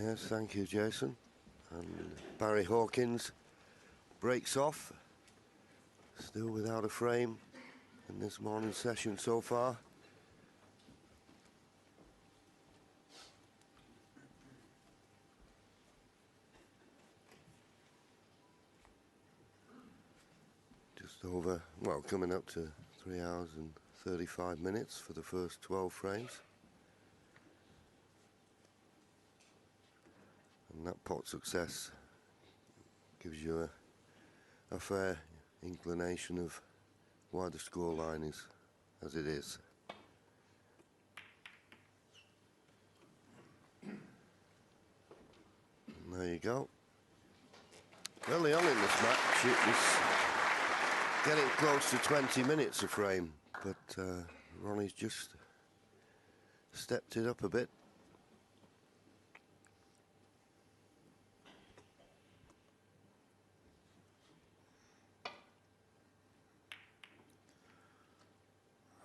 Yes, thank you, Jason. And Barry Hawkins breaks off, still without a frame in this morning's session so far. Just over, well, coming up to 3 hours and 35 minutes for the first 12 frames. And that pot success gives you a fair inclination of why the scoreline is as it is. And there you go. Early on in this match, it was getting close to 20 minutes a frame, but Ronnie's just stepped it up a bit.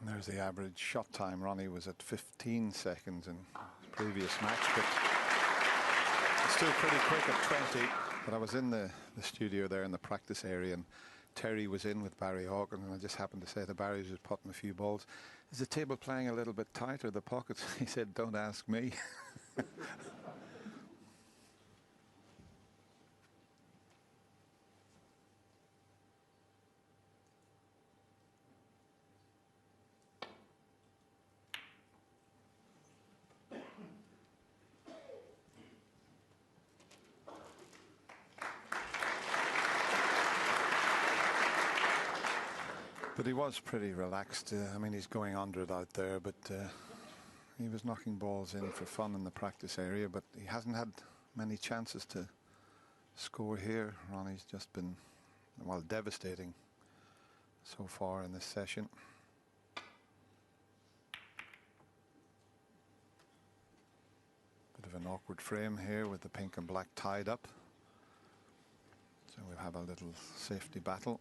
And there's the average shot time. Ronnie was at 15 seconds in his previous match, but still pretty quick at 20. But I was in the studio there in the practice area, and Terry was in with Barry Hawkins, and I just happened to say to Barry, who was putting a few balls, is the table playing a little bit tighter, the pockets? He said, don't ask me. But he was pretty relaxed. I mean, he's going under it out there, but he was knocking balls in for fun in the practice area, but he hasn't had many chances to score here. Ronnie's just been, well, devastating so far in this session. Bit of an awkward frame here with the pink and black tied up. So we'll have a little safety battle.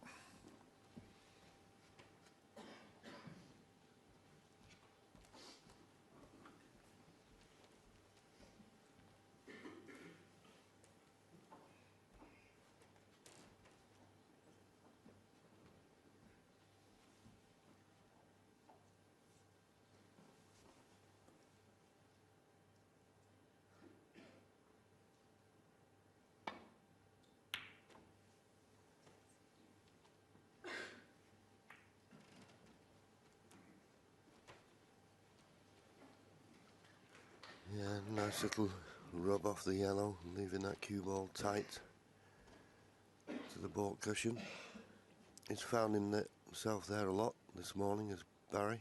Yeah, nice little rub off the yellow, leaving that cue ball tight to the ball cushion. He's found himself there a lot this morning as Barry.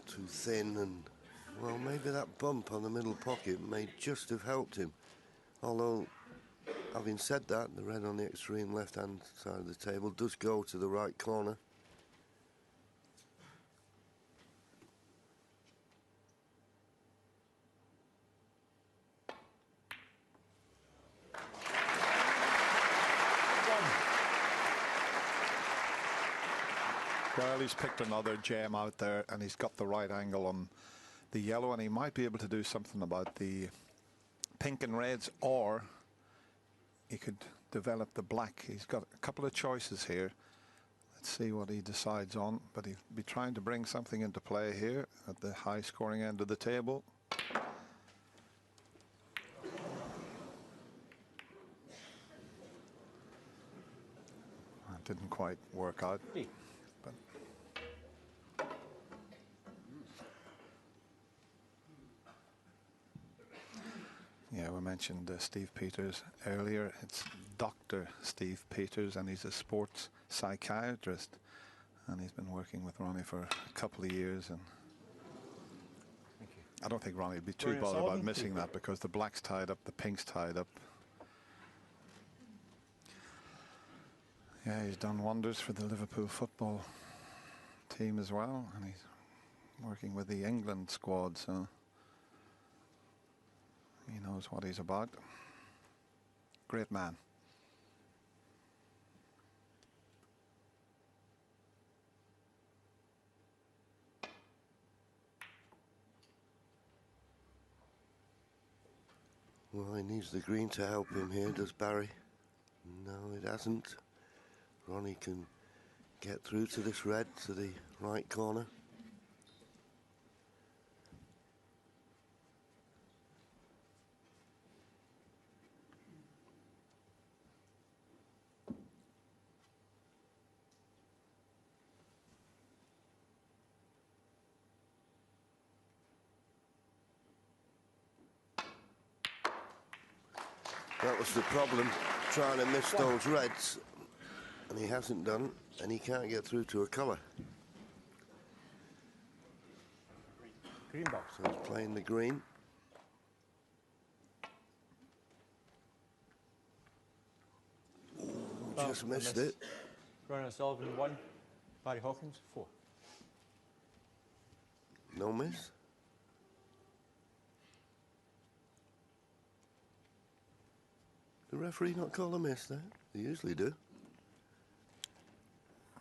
Too thin, and well, maybe that bump on the middle pocket may just have helped him. Although, having said that, the red on the extreme left-hand side of the table does go to the right corner. Well, he's picked another gem out there, and he's got the right angle on the yellow, and he might be able to do something about the pink and reds, or he could develop the black. He's got a couple of choices here. Let's see what he decides on, but he'll be trying to bring something into play here at the high scoring end of the table. That didn't quite work out. But yeah, we mentioned Steve Peters earlier. It's Dr. Steve Peters, and he's a sports psychiatrist, and he's been working with Ronnie for a couple of years. And I don't think Ronnie would be too bothered about missing that, because the black's tied up, the pink's tied up. Yeah, he's done wonders for the Liverpool football team as well, and he's working with the England squad, so he knows what he's about. Great man. Well, he needs the green to help him here, does Barry? No, it hasn't. Ronnie can get through to this red, to the right corner. That was the problem, trying to miss those reds, and he hasn't done, and he can't get through to a colour. Green box. So he's playing the green. Ooh, just missed it. Ronnie Sullivan 1, Barry Hawkins 4. No miss. The referee not call a miss there? They usually do.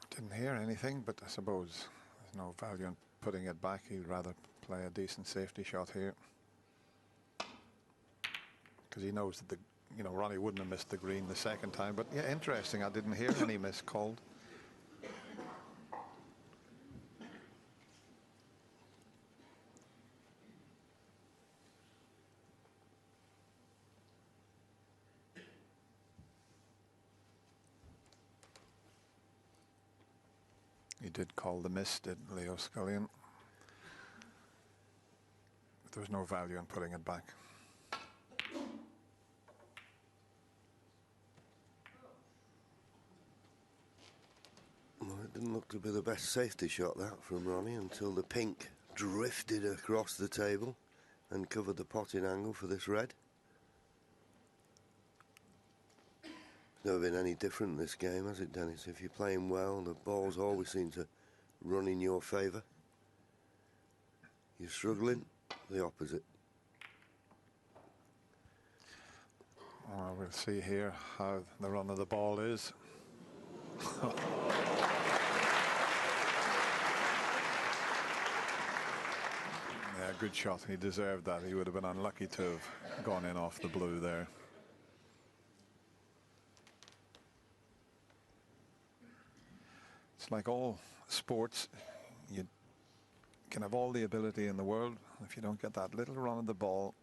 Didn't hear anything, but I suppose there's no value in putting it back. He'd rather play a decent safety shot here, because he knows that Ronnie wouldn't have missed the green the second time. But yeah, interesting. I didn't hear any miss called. He did call the miss, did Leo Scullion. But there was no value in putting it back. Well, it didn't look to be the best safety shot, that, from Ronnie, until the pink drifted across the table and covered the potting angle for this red. Never been any different in this game, has it, Dennis? If you're playing well, the balls always seem to run in your favour. You're struggling, the opposite. Well, we'll see here how the run of the ball is. Yeah, good shot. He deserved that. He would have been unlucky to have gone in off the blue there. It's like all sports, you can have all the ability in the world. If you don't get that little run of the ball,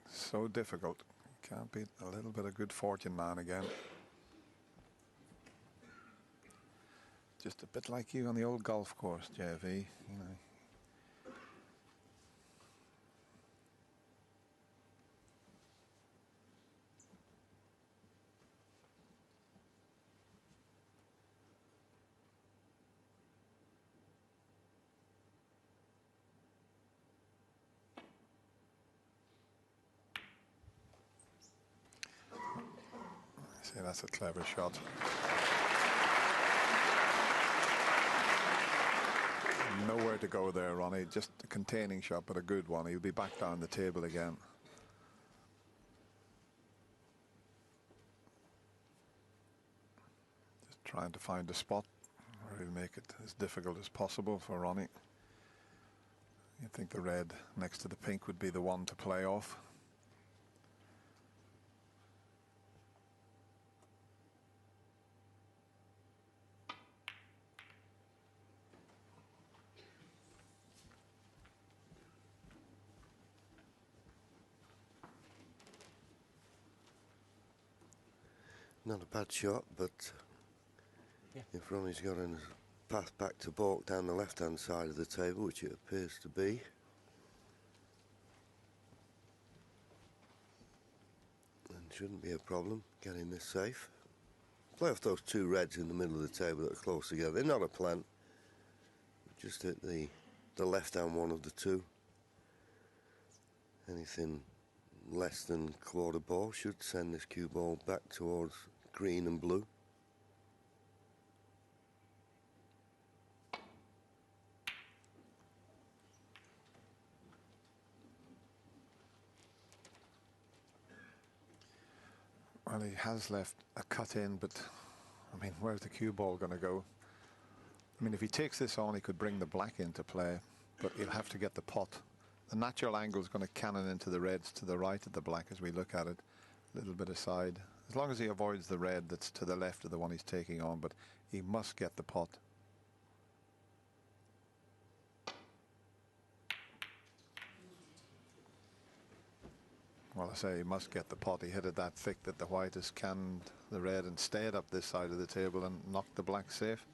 it's so difficult. Can't beat a little bit of good fortune now and again. Just a bit like you on the old golf course, JV, you know. See, that's a clever shot. Nowhere to go there, Ronnie. Just a containing shot, but a good one. He'll be back down the table again. Just trying to find a spot where he'll make it as difficult as possible for Ronnie. You'd think the red next to the pink would be the one to play off. Not a bad shot, but if Ronnie's got a path back to balk down the left-hand side of the table, which it appears to be, then shouldn't be a problem getting this safe. Play off those two reds in the middle of the table that are close together. They're not a plant, just hit the left-hand one of the two. Anything less than quarter ball should send this cue ball back towards green and blue. Well, he has left a cut in, but I mean, where's the cue ball going to go? I mean, if he takes this on, he could bring the black into play, but he'll have to get the pot the natural angle is going to cannon into the reds to the right of the black as we look at it. A little bit aside. As long as he avoids the red that's to the left of the one he's taking on, but he must get the pot. Well, I say he must get the pot. He hit it that thick that the white has canned the red and stayed up this side of the table and knocked the black safe.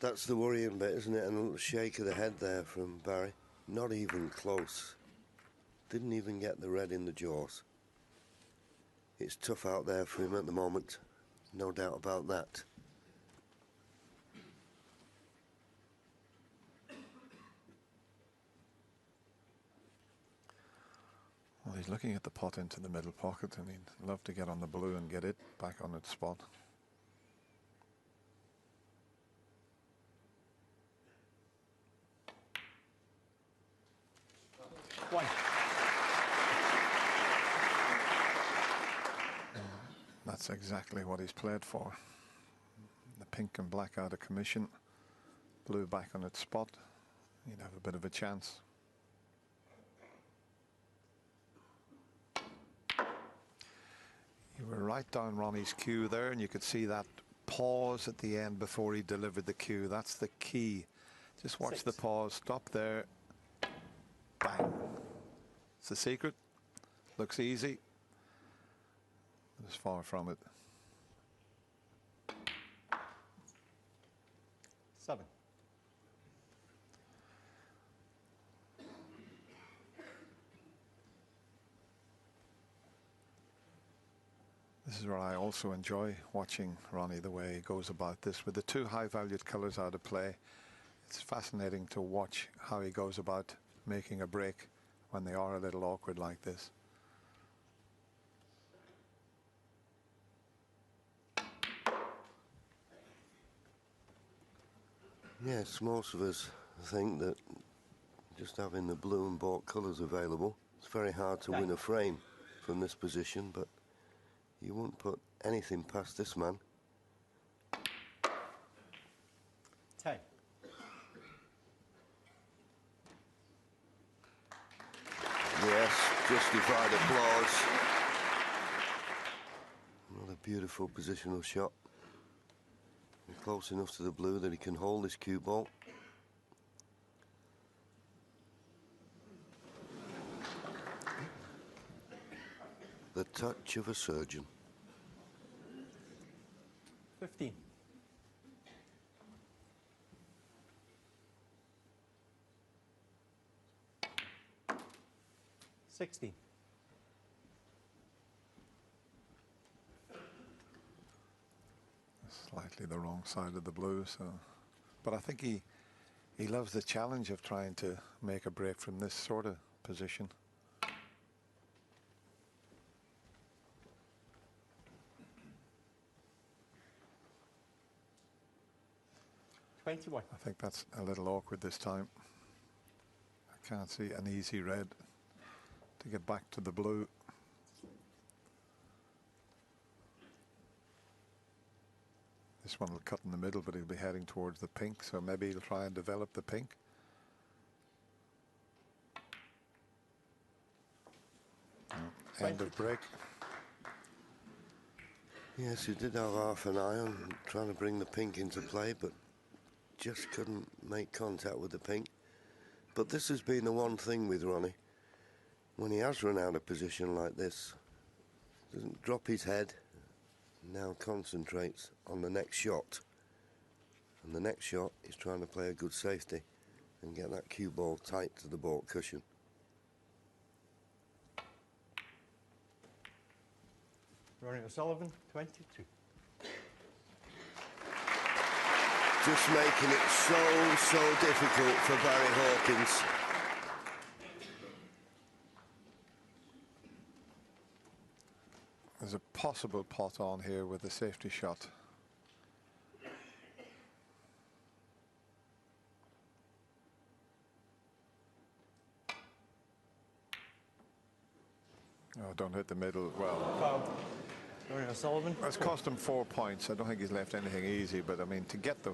That's the worrying bit, isn't it? And a little shake of the head there from Barry. Not even close. Didn't even get the red in the jaws. It's tough out there for him at the moment. No doubt about that. Well, he's looking at the pot into the middle pocket, and he'd love to get on the blue and get it back on its spot. One. That's exactly what he's played for. The pink and black out of commission, blue back on its spot. He'd have a bit of a chance. You were right down Ronnie's cue there, and you could see that pause at the end before he delivered the cue. That's the key. Just watch 6. the pause, stop there, bang. It's the secret. Looks easy. It's far from it. 7. This is where I also enjoy watching Ronnie, the way he goes about this. With the two high-valued colours out of play, it's fascinating to watch how he goes about making a break when they are a little awkward like this. Yes, most of us think that just having the blue and bought colours available, it's very hard to win a frame from this position, but you wouldn't put anything past this man. 10. Yes, justified applause. Another beautiful positional shot. And close enough to the blue that he can hold this cue ball. The touch of a surgeon. 15. $60. Slightly the wrong side of the blue, so. But I think he loves the challenge of trying to make a break from this sort of position. $21. I think that's a little awkward this time. I can't see an easy red to get back to the blue. This one will cut in the middle, but he'll be heading towards the pink, so maybe he'll try and develop the pink. End of break. Yes, he did have half an eye on trying to bring the pink into play, but just couldn't make contact with the pink. But this has been the one thing with Ronnie. When he has run out of position like this, doesn't drop his head, now concentrates on the next shot. And the next shot is trying to play a good safety and get that cue ball tight to the baulk cushion. Ronnie O'Sullivan, 22. Just making it so difficult for Barry Hawkins. There's a possible pot on here with a safety shot. Oh, don't hit the middle. Well, Foul. Ronnie O'Sullivan. it's cost him 4 points. I don't think he's left anything easy, but I mean, to get the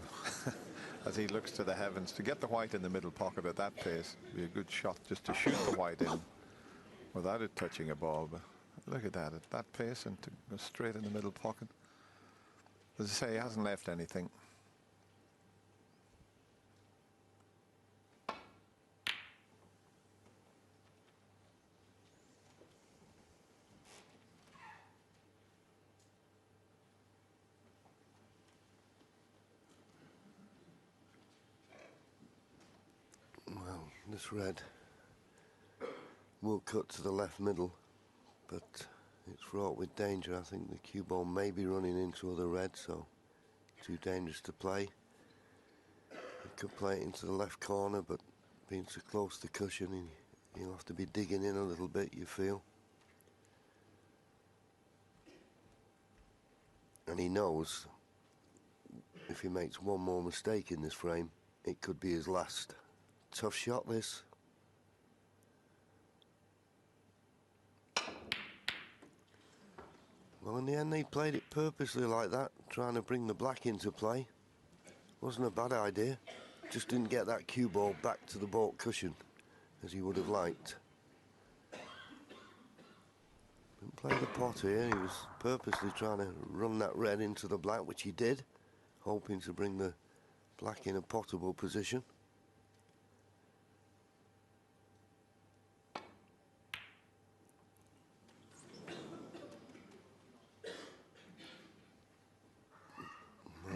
as he looks to the heavens. To get the white in the middle pocket at that pace would be a good shot, just to shoot the white in without it touching a ball. But look at that pace, and to go straight in the middle pocket. As I say, he hasn't left anything. This red will cut to the left middle, but it's fraught with danger. I think the cue ball may be running into other red, so too dangerous to play. He could play it into the left corner, but being so close to the cushion, he'll have to be digging in a little bit, you feel. And he knows if he makes one more mistake in this frame, it could be his last. Tough shot, this. Well, in the end, they played it purposely like that, trying to bring the black into play. Wasn't a bad idea. Just didn't get that cue ball back to the baulk cushion as he would have liked. Didn't play the pot here. He was purposely trying to run that red into the black, which he did, hoping to bring the black in a potable position.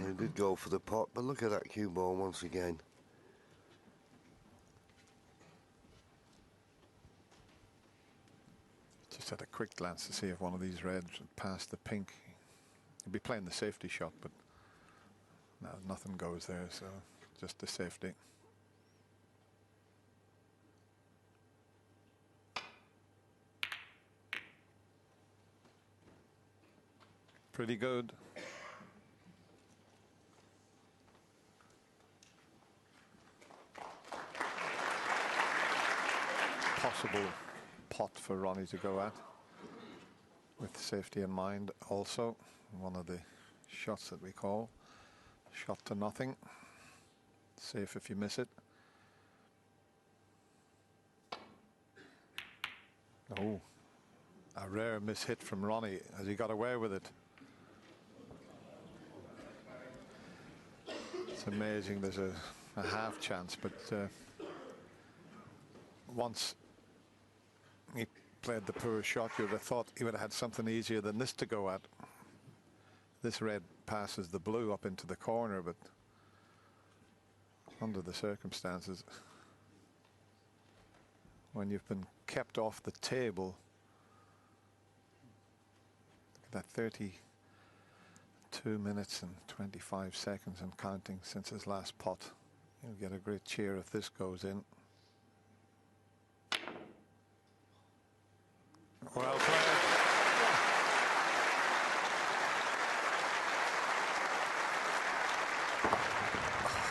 He did go for the pot, but look at that cue ball once again. Just had a quick glance to see if one of these reds had passed the pink. He'd be playing the safety shot, but no, nothing goes there, so just the safety. Pretty good. Possible pot for Ronnie to go at, with safety in mind also. One of the shots that we call shot to nothing. Safe if you miss it. Oh, a rare miss hit from Ronnie as he got away with it. It's amazing, there's a half chance, but once he played the poor shot, you would have thought he would have had something easier than this to go at. This red passes the blue up into the corner, but under the circumstances, when you've been kept off the table, look at that, 32 minutes and 25 seconds and counting since his last pot. You'll get a great cheer if this goes in. Well played.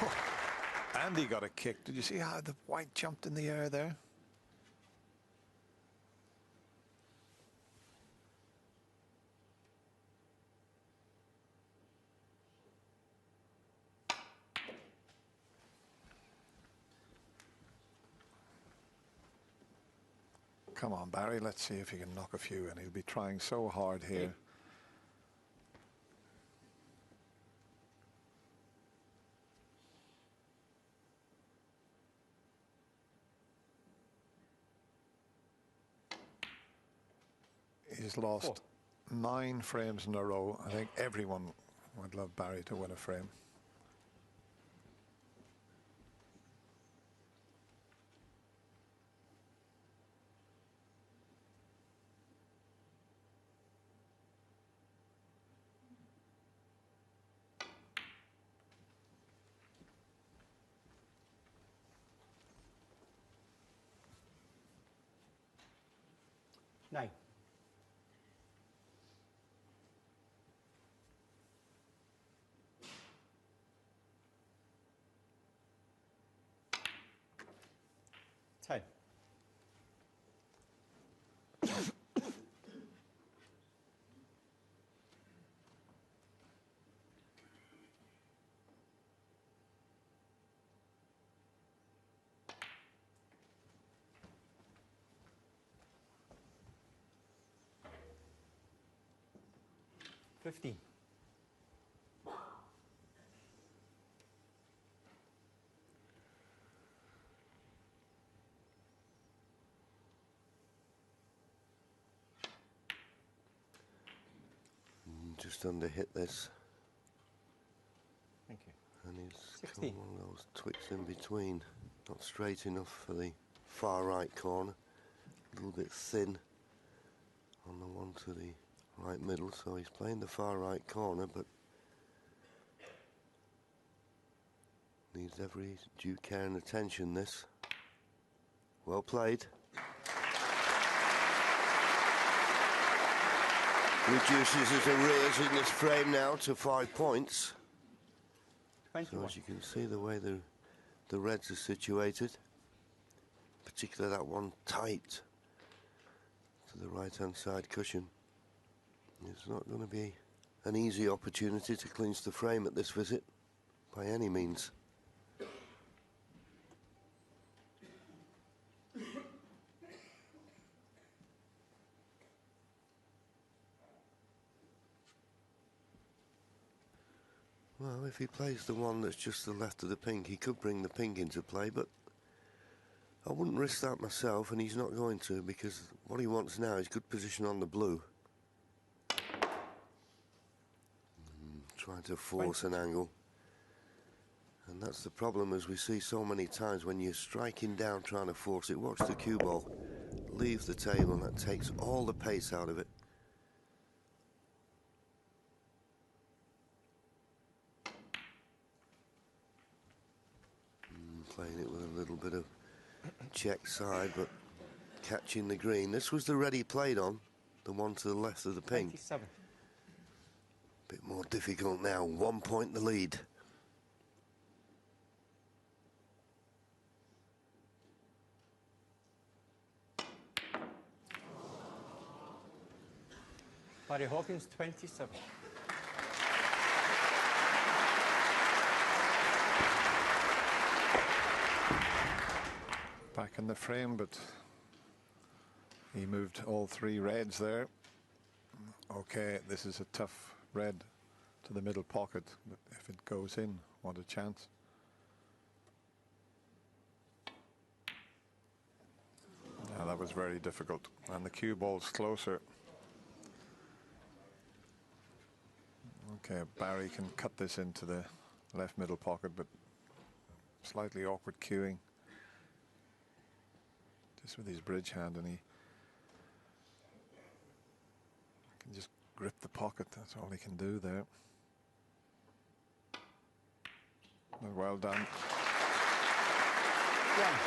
Oh, and he got a kick. Did you see how the white jumped in the air there? Come on, Barry, let's see if he can knock a few in. He'll be trying so hard here. He's lost 9 frames in a row. I think everyone would love Barry to win a frame. Nine. Ten. 15. Just under hit this. Thank you. And he's 16. got one of those twits in between. Not straight enough for the far right corner. A little bit thin on the one to the right middle, so he's playing the far right corner, but needs every due care and attention, this. Well played. Reduces his arrears in this frame now to 5 points. 21. So as you can see, the way the reds are situated, particularly that one tight to the right-hand side cushion, it's not going to be an easy opportunity to clinch the frame at this visit by any means. Well, if he plays the one that's just to the left of the pink, he could bring the pink into play, but I wouldn't risk that myself, and he's not going to, because what he wants now is good position on the blue. Trying to force an angle. And that's the problem, as we see so many times, when you're striking down trying to force it. Watch the cue ball leave the table, and that takes all the pace out of it. Playing it with a little bit of check side, but catching the green. This was the red he played on, the one to the left of the pink. 27. Bit more difficult now. 1 point the lead. Barry Hawkins, 27. Back in the frame, but he moved all 3 reds there. Okay, this is a tough red to the middle pocket, but if it goes in, what a chance. Yeah, that was very difficult, and the cue ball's closer. Okay, Barry can cut this into the left middle pocket, but slightly awkward cueing. Just with his bridge hand, and he can just grip the pocket. That's all he can do there. Well done. Yeah.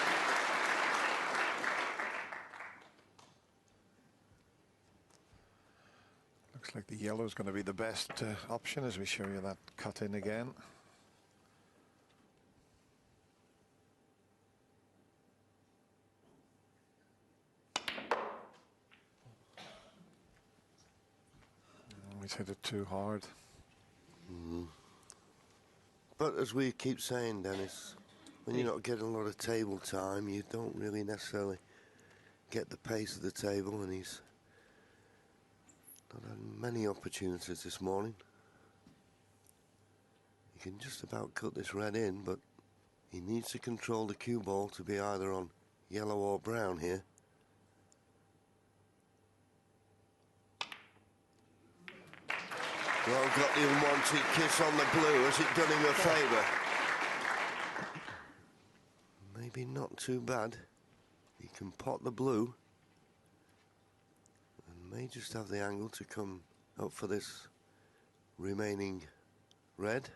Looks like the yellow is going to be the best option as we show you that cut in again. He's hit it too hard. But as we keep saying, Dennis, when you're not getting a lot of table time, you don't really necessarily get the pace of the table, and he's not had many opportunities this morning. He can just about cut this red in, but he needs to control the cue ball to be either on yellow or brown here. Well, got the unwanted kiss on the blue. Has it done him a favour? Maybe not too bad. He can pot the blue and may just have the angle to come up for this remaining red.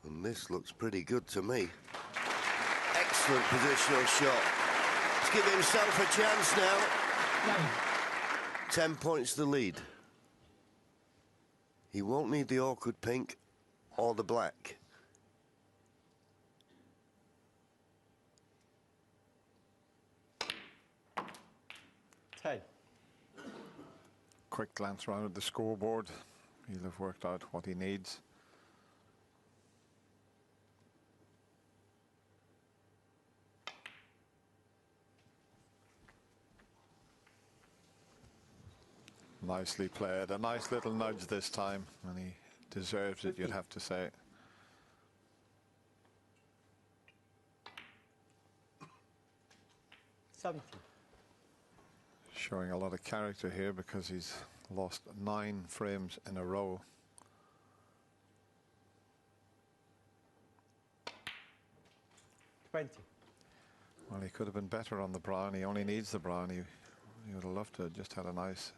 And this looks pretty good to me. Excellent positional shot. He's giving himself a chance now. 10 points the lead. He won't need the awkward pink or the black. Quick glance around at the scoreboard. He'll have worked out what he needs. Nicely played. A nice little nudge this time, and he deserves it, you'd have to say. Showing a lot of character here because he's lost 9 frames in a row. Well, he could have been better on the brown. He only needs the brown. He would have loved to have just had a nice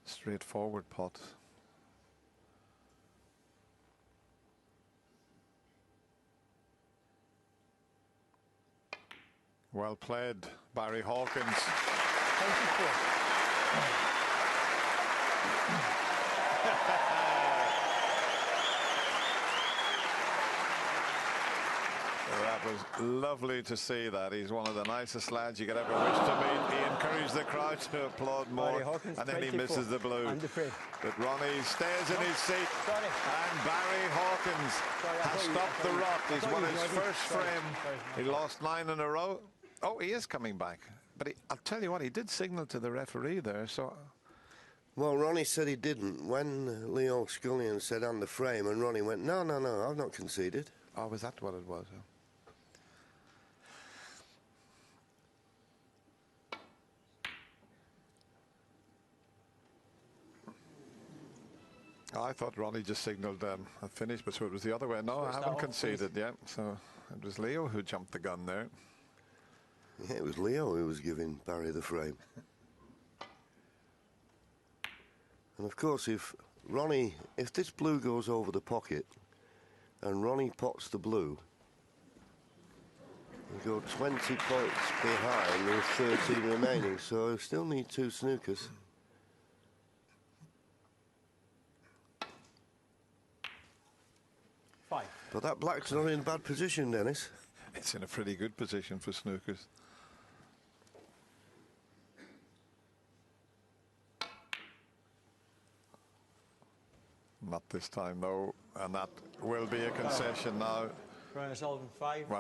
straightforward pot. Well played, Barry Hawkins. That was lovely to see that. He's one of the nicest lads you could ever wish to meet. He encouraged the crowd to applaud more, Hawkins, and then he misses the blue. But Ronnie stays in his seat, and Barry Hawkins has stopped the rot. He's won his first frame. He lost 9 in a row. Oh, he is coming back. But I'll tell you what, he did signal to the referee there, so... Well, Ronnie said he didn't. When Leo Scullion said on the frame, and Ronnie went, no, I've not conceded. Oh, was that what it was? I thought Ronnie just signalled a finish, but so it was the other way. No, I haven't conceded yet. So it was Leo who jumped the gun there. Yeah, it was Leo who was giving Barry the frame. And of course, if this blue goes over the pocket and Ronnie pots the blue, we go 20 points behind with 13 remaining, so we still need 2 snookers. But that black's not in a bad position, Dennis. It's in a pretty good position for snookers. Not this time, though, and that will be a concession now. Well,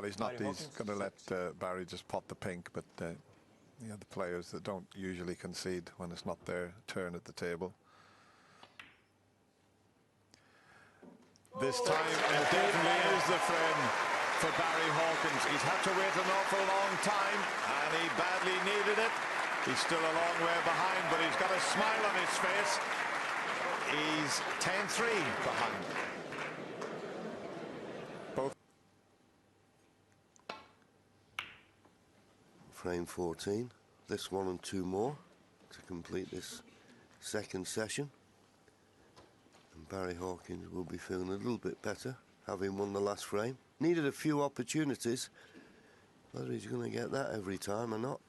he's not. He's going to let Barry just pot the pink, but you know, the players that don't usually concede when it's not their turn at the table. This time it definitely is the frame for Barry Hawkins. He's had to wait an awful long time, and he badly needed it. He's still a long way behind, but he's got a smile on his face. He's 10-3 behind. Both. Frame 14. This one and 2 more to complete this second session. And Barry Hawkins will be feeling a little bit better, having won the last frame. Needed a few opportunities. Whether he's going to get that every time or not,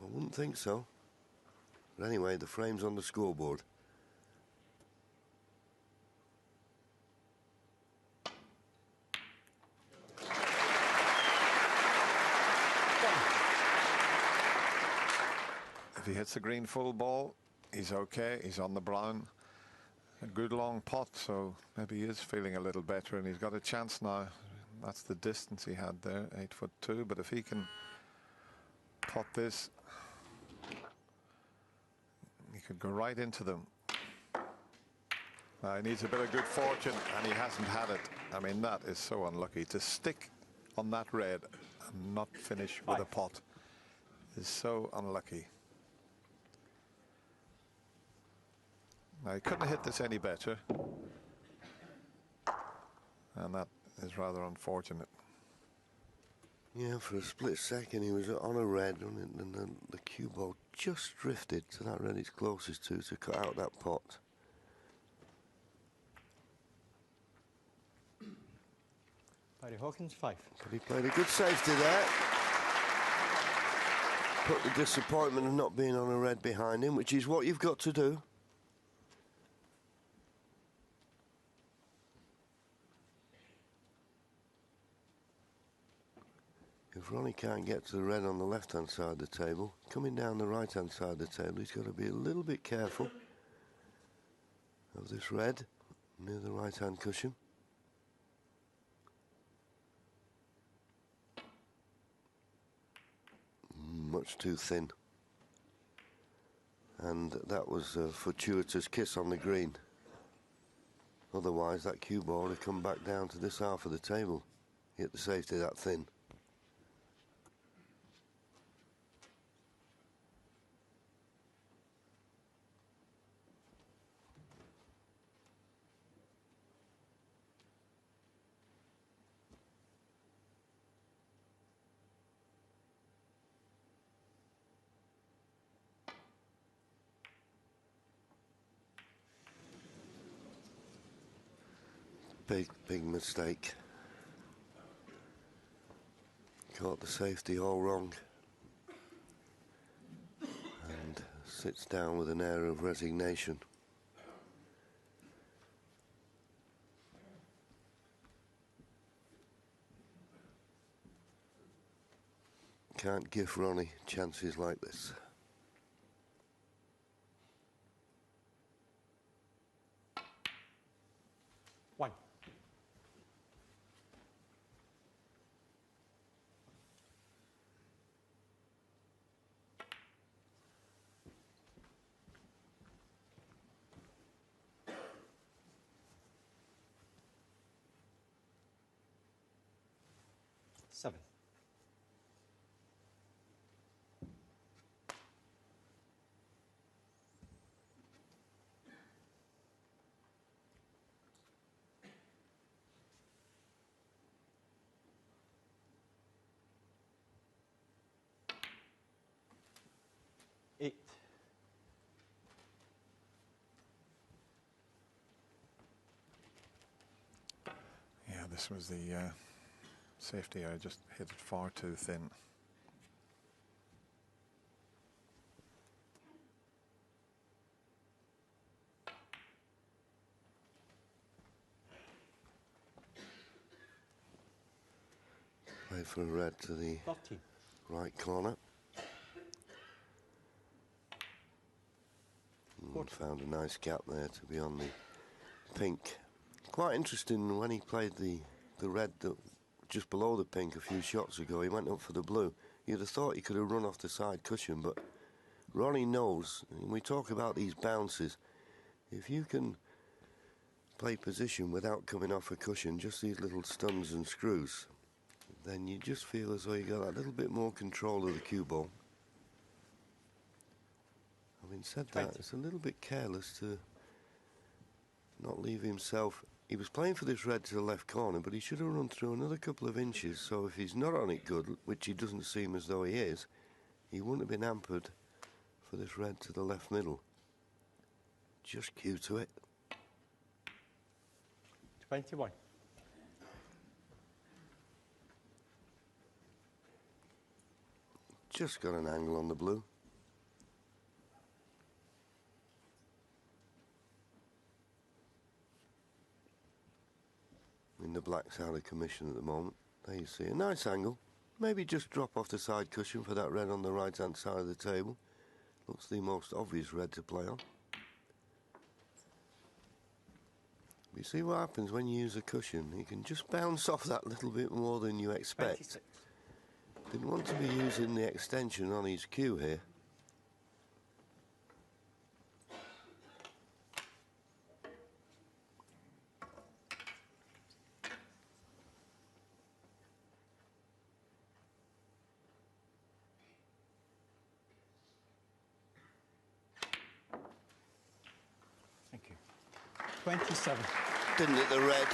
I wouldn't think so. But anyway, the frame's on the scoreboard. If he hits the green full ball, he's okay. He's on the brown. A good long pot, so maybe he is feeling a little better, and he's got a chance now. That's the distance he had there, 8'2", but if he can pot this, he could go right into them. He needs a bit of good fortune, and he hasn't had it. I mean, that is so unlucky. To stick on that red and not finish with a pot is so unlucky. Now, he couldn't have hit this any better, and that is rather unfortunate. Yeah, for a split second he was on a red, and then the cue ball just drifted to that red he's closest to cut out that pot. Barry Hawkins, 5. But he played a good safety there. Put the disappointment of not being on a red behind him, which is what you've got to do. If Ronnie can't get to the red on the left-hand side of the table, coming down the right-hand side of the table, he's got to be a little bit careful of this red near the right-hand cushion. Much too thin. and that was a fortuitous kiss on the green. Otherwise that cue ball would have come back down to this half of the table. Hit the safety that thin. Big mistake. Caught the safety all wrong. And sits down with an air of resignation. Can't give Ronnie chances like this. One. Seven. Eight. Yeah, this was the safety. I just hit it far too thin. Played for a red to the 13. right corner. And found a nice gap there to be on the pink. Quite interesting when he played the red that just below the pink a few shots ago. He went up for the blue. You'd have thought he could have run off the side cushion, but Ronnie knows, and we talk about these bounces, if you can play position without coming off a cushion, just these little stuns and screws, then you just feel as though you got that little bit more control of the cue ball. Having said that, it's a little bit careless to not leave himself. He was playing for this red to the left corner, but he should have run through another couple of inches, so if he's not on it good, which he doesn't seem as though he is, he wouldn't have been hampered for this red to the left middle. Just cue to it. 21. Just got an angle on the blue. In the black's out of commission at the moment. There you see a nice angle. Maybe just drop off the side cushion for that red on the right hand side of the table. Looks the most obvious red to play on. You see what happens when you use a cushion? You can just bounce off that little bit more than you expect. 26. Didn't want to be using the extension on his cue here. Thank you. 27. Didn't hit the red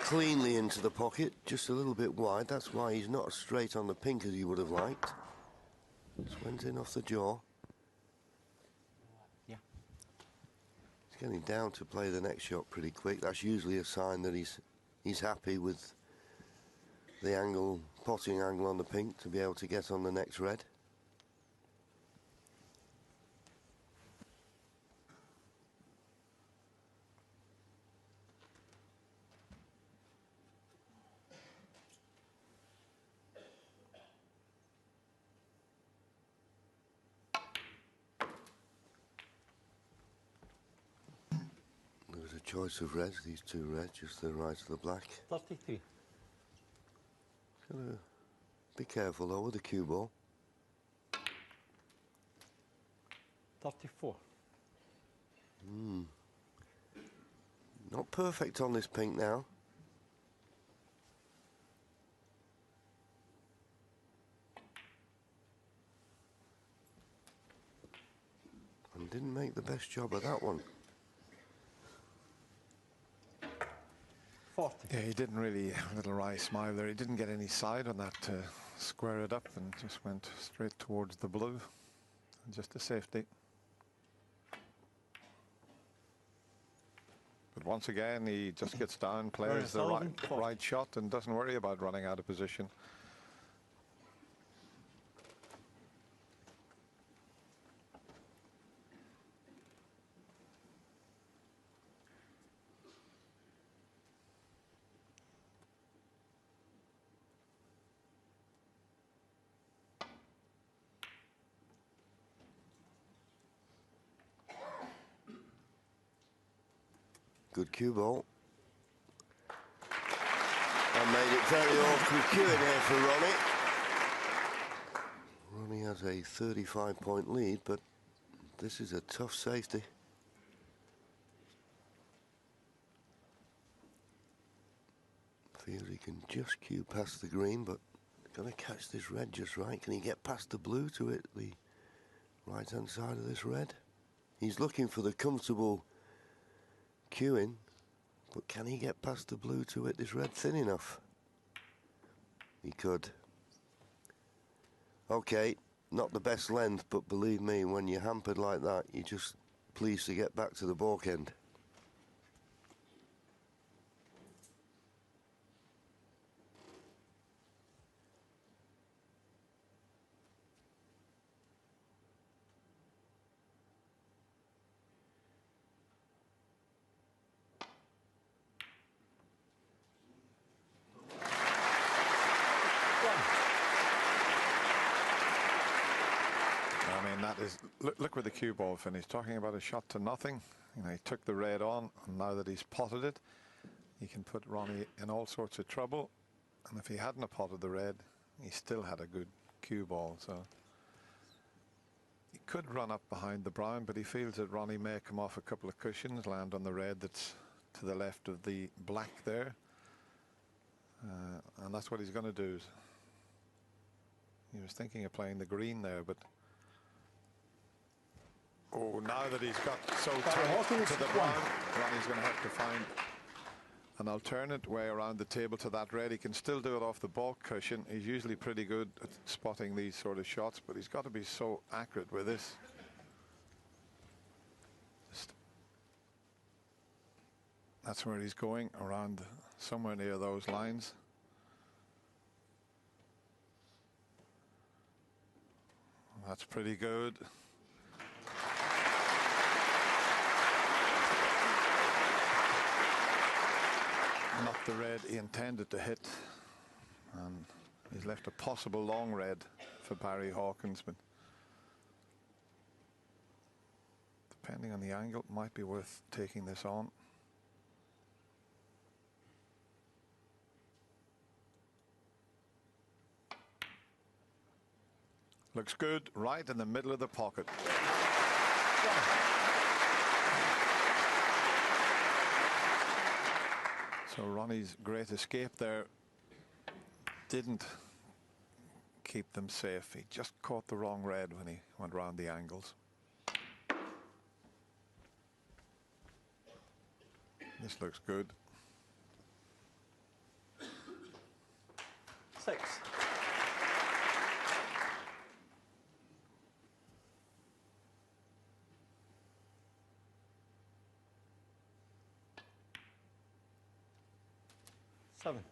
cleanly into the pocket, just a little bit wide. That's why he's not as straight on the pink as he would have liked. Just went in off the jaw. Yeah. He's getting down to play the next shot pretty quick. That's usually a sign that he's happy with the angle, potting angle on the pink to be able to get on the next red. There was a choice of reds, these two reds, just to the right of the black. 33. Gotta be careful though with the cue ball. 34. Not perfect on this pink now. And didn't make the best job of that one. 40. Yeah, he didn't really have a little wry smile there. He didn't get any side on that to square it up and just went straight towards the blue. And just a safety. But once again, he just gets down, plays the right shot and doesn't worry about running out of position. Good cue ball. And made it very awkward cueing here for Ronnie. Ronnie has a 35-point lead, but this is a tough safety. Feels he can just cue past the green, but got to catch this red just right. Can he get past the blue to hit the right-hand side of this red? He's looking for the comfortable cueing, but can he get past the blue to hit this red thin enough? He could. Okay, not the best length, but believe me, when you're hampered like that, you're just pleased to get back to the balk end. Look where the cue ball finished. Talking about a shot to nothing. You know, he took the red on, and now that he's potted it, he can put Ronnie in all sorts of trouble. And if he hadn't have potted the red, he still had a good cue ball. So he could run up behind the brown, but he feels that Ronnie may come off a couple of cushions, land on the red that's to the left of the black there. And that's what he's going to do. He was thinking of playing the green there, but oh, now that he's got so tight to the brown, Ronnie's going to have to find an alternate way around the table to that red. He can still do it off the balk cushion. He's usually pretty good at spotting these sort of shots, but he's got to be so accurate with this. That's where he's going, around somewhere near those lines. That's pretty good. Not the red he intended to hit, and he's left a possible long red for Barry Hawkins, but depending on the angle, it might be worth taking this on. Looks good, right in the middle of the pocket. So Ronnie's great escape there didn't keep them safe. He just caught the wrong red when he went round the angles. This looks good. 6. Seven.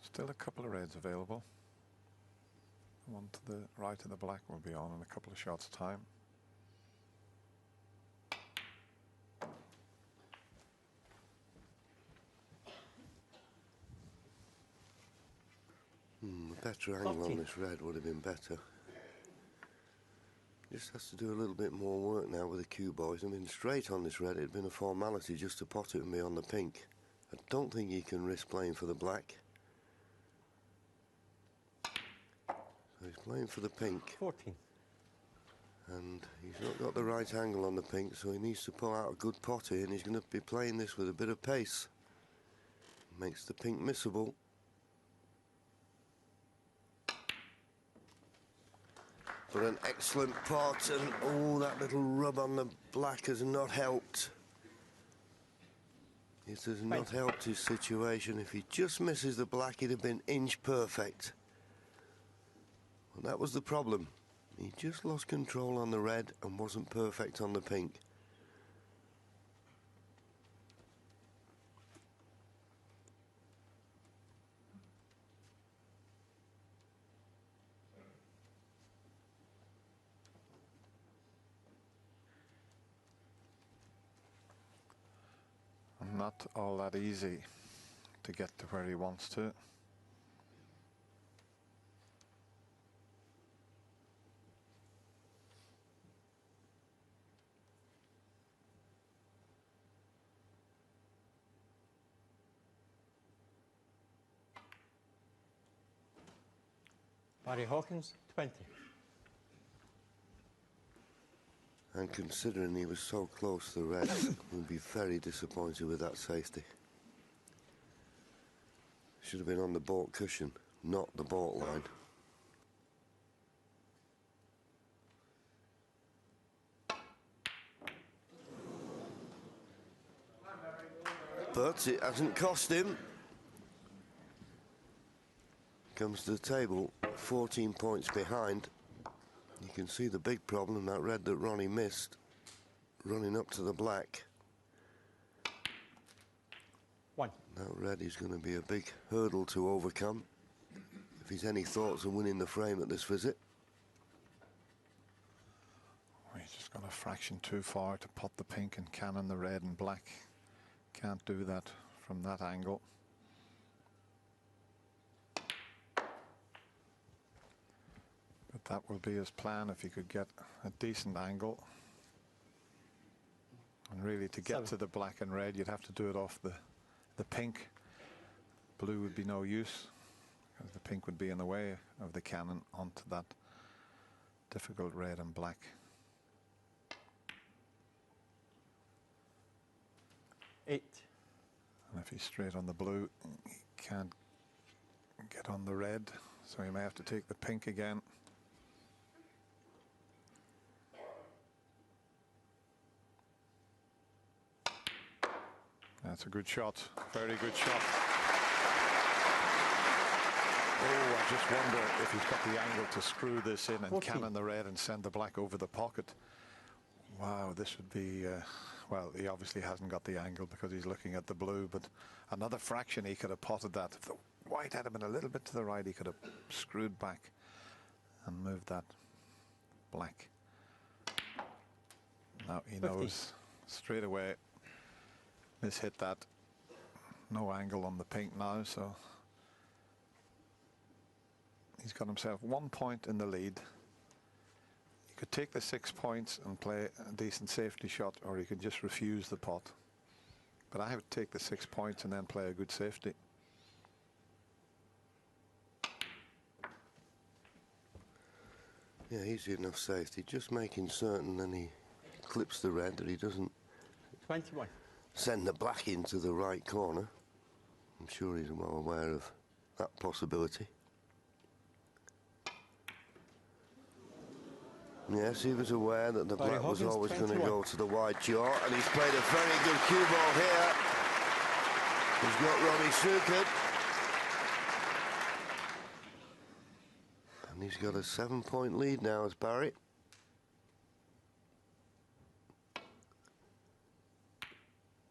Still a couple of reds available. One to the right of the black will be on in a couple of shots' time. A better angle on this red would have been better. Just has to do a little bit more work now with the cue ball. If it had been straight on this red, it'd been a formality just to pot it and be on the pink. I don't think he can risk playing for the black. So he's playing for the pink. 14. And he's not got the right angle on the pink, so he needs to pull out a good pot here, and he's going to be playing this with a bit of pace. Makes the pink missable. But an excellent pot, and oh, that little rub on the black has not helped. It has not helped his situation. If he just misses the black, he'd have been inch perfect. Well, that was the problem. He just lost control on the red and wasn't perfect on the pink. Not all that easy to get to where he wants to. Barry Hawkins, 20. And considering he was so close to the red, we'd be very disappointed with that safety. Should have been on the baulk cushion, not the baulk line. But it hasn't cost him. Comes to the table 14 points behind. You can see the big problem, that red that Ronnie missed, running up to the black. 1. That red is going to be a big hurdle to overcome if he's any thoughts of winning the frame at this visit. He's just gone a fraction too far to pot the pink and cannon the red and black. Can't do that from that angle. But that will be his plan if he could get a decent angle. And really, to get 7. to the black and red, you'd have to do it off the pink. Blue would be no use, because the pink would be in the way of the cannon onto that difficult red and black. 8. And if he's straight on the blue, he can't get on the red, so he may have to take the pink again. That's a good shot, very good shot. Oh, I just wonder if he's got the angle to screw this in and 14. cannon the red and send the black over the pocket. Wow, this would be, well, he obviously hasn't got the angle because he's looking at the blue, but another fraction he could have potted that. If the white had been a little bit to the right, he could have screwed back and moved that black. Now he 50. knows straight away. Hit that. No angle on the pink now, so he's got himself 1 point in the lead. He could take the 6 points and play a decent safety shot, or he could just refuse the pot. But I would take the 6 points and then play a good safety. Yeah, easy enough safety. Just making certain then he clips the red, that he doesn't 21. send the black into the right corner. I'm sure he's well aware of that possibility. Yes, he was aware that the Barry black was Hawkins, always going to 21. go to the wide jaw, and he's played a very good cue ball here. He's got Ronnie snookered. And he's got a 7-point lead now as Barry.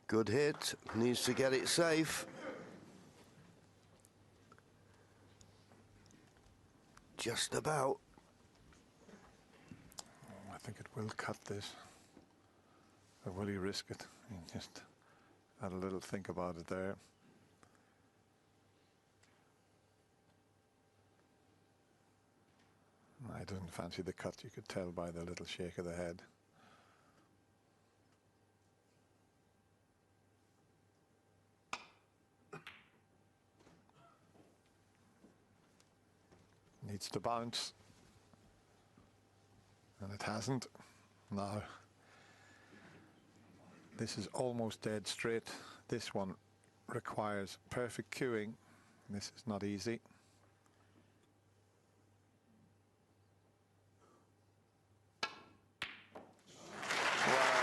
Good hit, needs to get it safe. Just about. I think it will cut this. Or will he risk it? He just had a little think about it there. I didn't fancy the cut, you could tell by the little shake of the head. Needs to bounce. And it hasn't. No. This is almost dead straight. This one requires perfect cueing. This is not easy. Wow.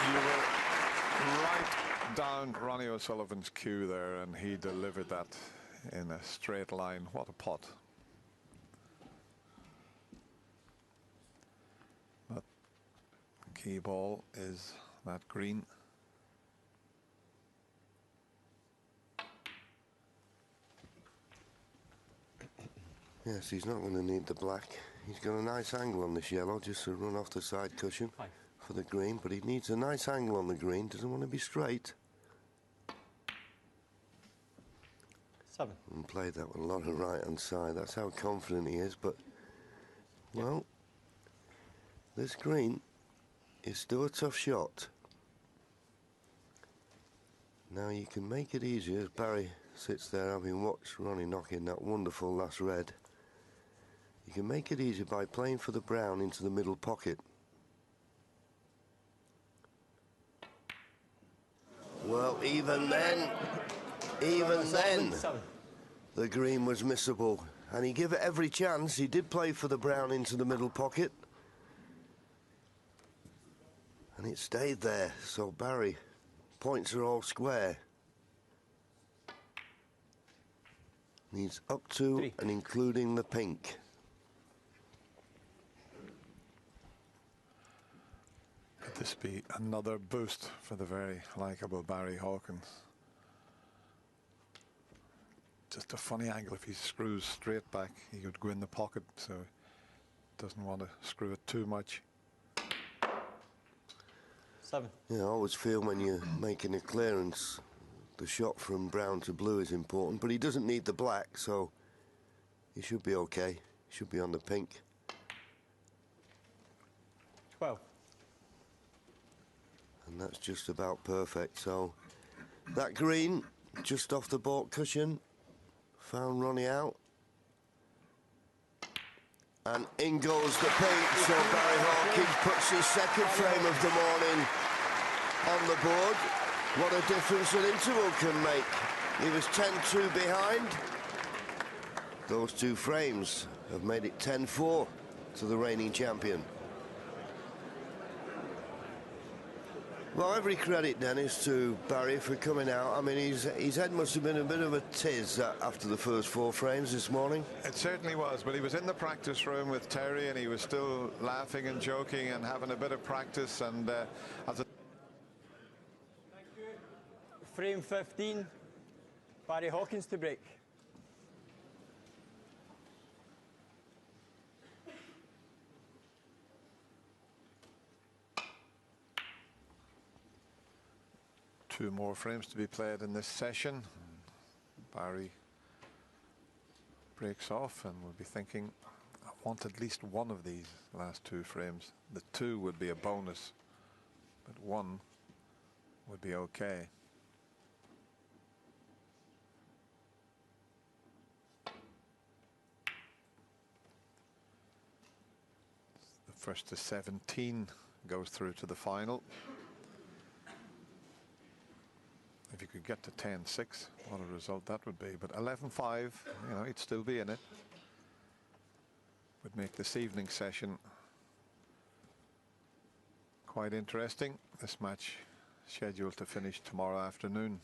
You were right down Ronnie O'Sullivan's cue there, and he delivered that in a straight line. What a pot. But key ball is that green. Yes, he's not going to need the black. He's got a nice angle on this yellow, just to run off the side cushion for the green, but he needs a nice angle on the green, doesn't want to be straight. 7. And played that with a lot of right-hand side. That's how confident he is, but, well, this green is still a tough shot. Now you can make it easier as Barry sits there having watched Ronnie knock in that wonderful last red. You can make it easier by playing for the brown into the middle pocket. Well, even then, the green was missable. And he gave it every chance. He did play for the brown into the middle pocket. And it stayed there. So Barry, points are all square. Needs up to 3. and including the pink. Could this be another boost for the very likeable Barry Hawkins? Just a funny angle. If he screws straight back, he could go in the pocket, so doesn't want to screw it too much. 7. Yeah, I always feel when you're making a clearance, the shot from brown to blue is important, but he doesn't need the black, so he should be okay. He should be on the pink. 12. And that's just about perfect. So that green, just off the baulk cushion, found Ronnie out. And in goes the pink, so Barry Hawkins puts his second frame of the morning on the board. What a difference an interval can make. He was 10-2 behind. Those two frames have made it 10-4 to the reigning champion. Well, every credit, Dennis, to Barry for coming out. I mean, his head must have been a bit of a tiz after the first 4 frames this morning. It certainly was, but he was in the practice room with Terry, and he was still laughing and joking and having a bit of practice. And as a Frame 15, Barry Hawkins to break. Two more frames to be played in this session. Barry breaks off, and we'll be thinking, I want at least one of these last 2 frames. The 2 would be a bonus, but 1 would be okay. The first to 17 goes through to the final. If you could get to 10-6, what a result that would be. But 11-5, you know, he'd still be in it. Would make this evening session quite interesting. This match scheduled to finish tomorrow afternoon.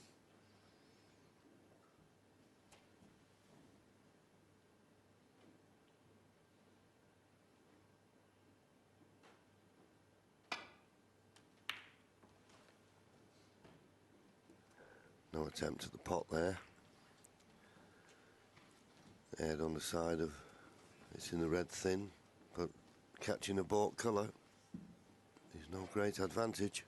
No attempt at the pot there. Head on the side of, it's in the red thin, but catching a baulk colour is no great advantage.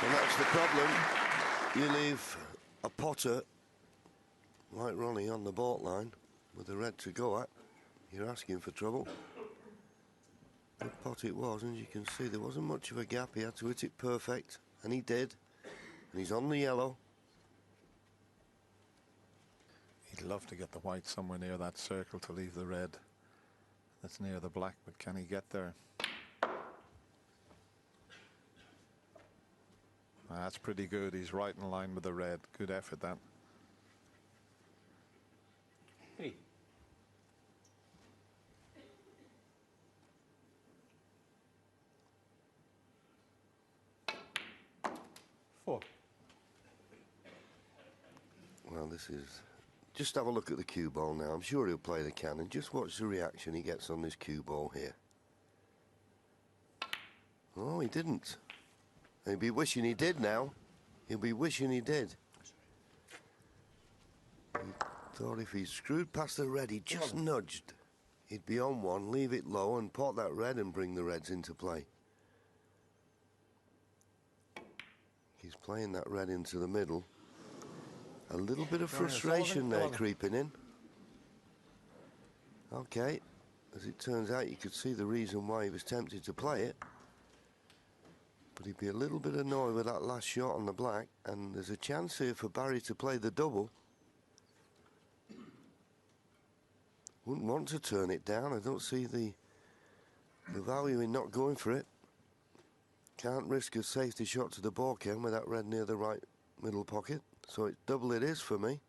And that's the problem. You leave a potter like Ronnie on the baulk line with the red to go at, you're asking for trouble. Good pot it was, and as you can see, there wasn't much of a gap. He had to hit it perfect, and he did. And he's on the yellow. He'd love to get the white somewhere near that circle to leave the red that's near the black, but can he get there? That's pretty good. He's right in line with the red. Good effort, that. 3. 4. Well, this is... Just have a look at the cue ball now. I'm sure he'll play the cannon. Just watch the reaction he gets on this cue ball here. Oh, he didn't. He'll be wishing he did now. He'll be wishing he did. He thought if he screwed past the red, he just nudged. He'd be on one, leave it low, and pot that red and bring the reds into play. He's playing that red into the middle. A little bit of frustration there creeping in. Okay, as it turns out, you could see the reason why he was tempted to play it. But he'd be a little bit annoyed with that last shot on the black, and there's a chance here for Barry to play the double. Wouldn't want to turn it down. I don't see the value in not going for it. Can't risk a safety shot to the baulk end with that red near the right middle pocket. So it's double it is for me.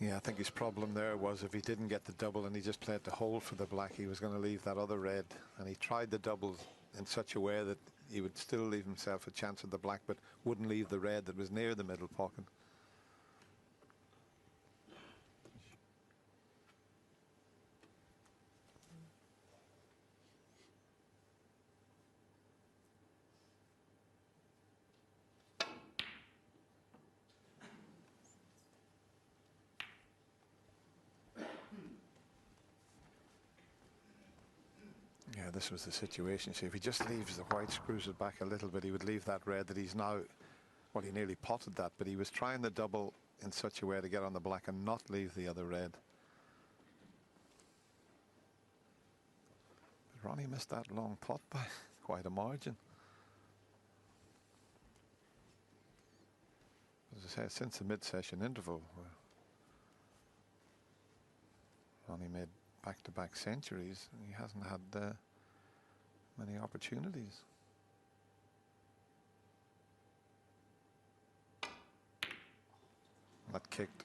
Yeah, I think his problem there was if he didn't get the double and he just played the hole for the black, he was going to leave that other red. And he tried the double in such a way that he would still leave himself a chance at the black, but wouldn't leave the red that was near the middle pocket. Yeah, this was the situation. See, if he just leaves the white, screws it back a little bit, he would leave that red that he's now, well, he nearly potted that, but he was trying the double in such a way to get on the black and not leave the other red. But Ronnie missed that long pot by quite a margin. As I say, since the mid-session interval, Ronnie made back-to-back centuries. He hasn't had many opportunities. That kicked.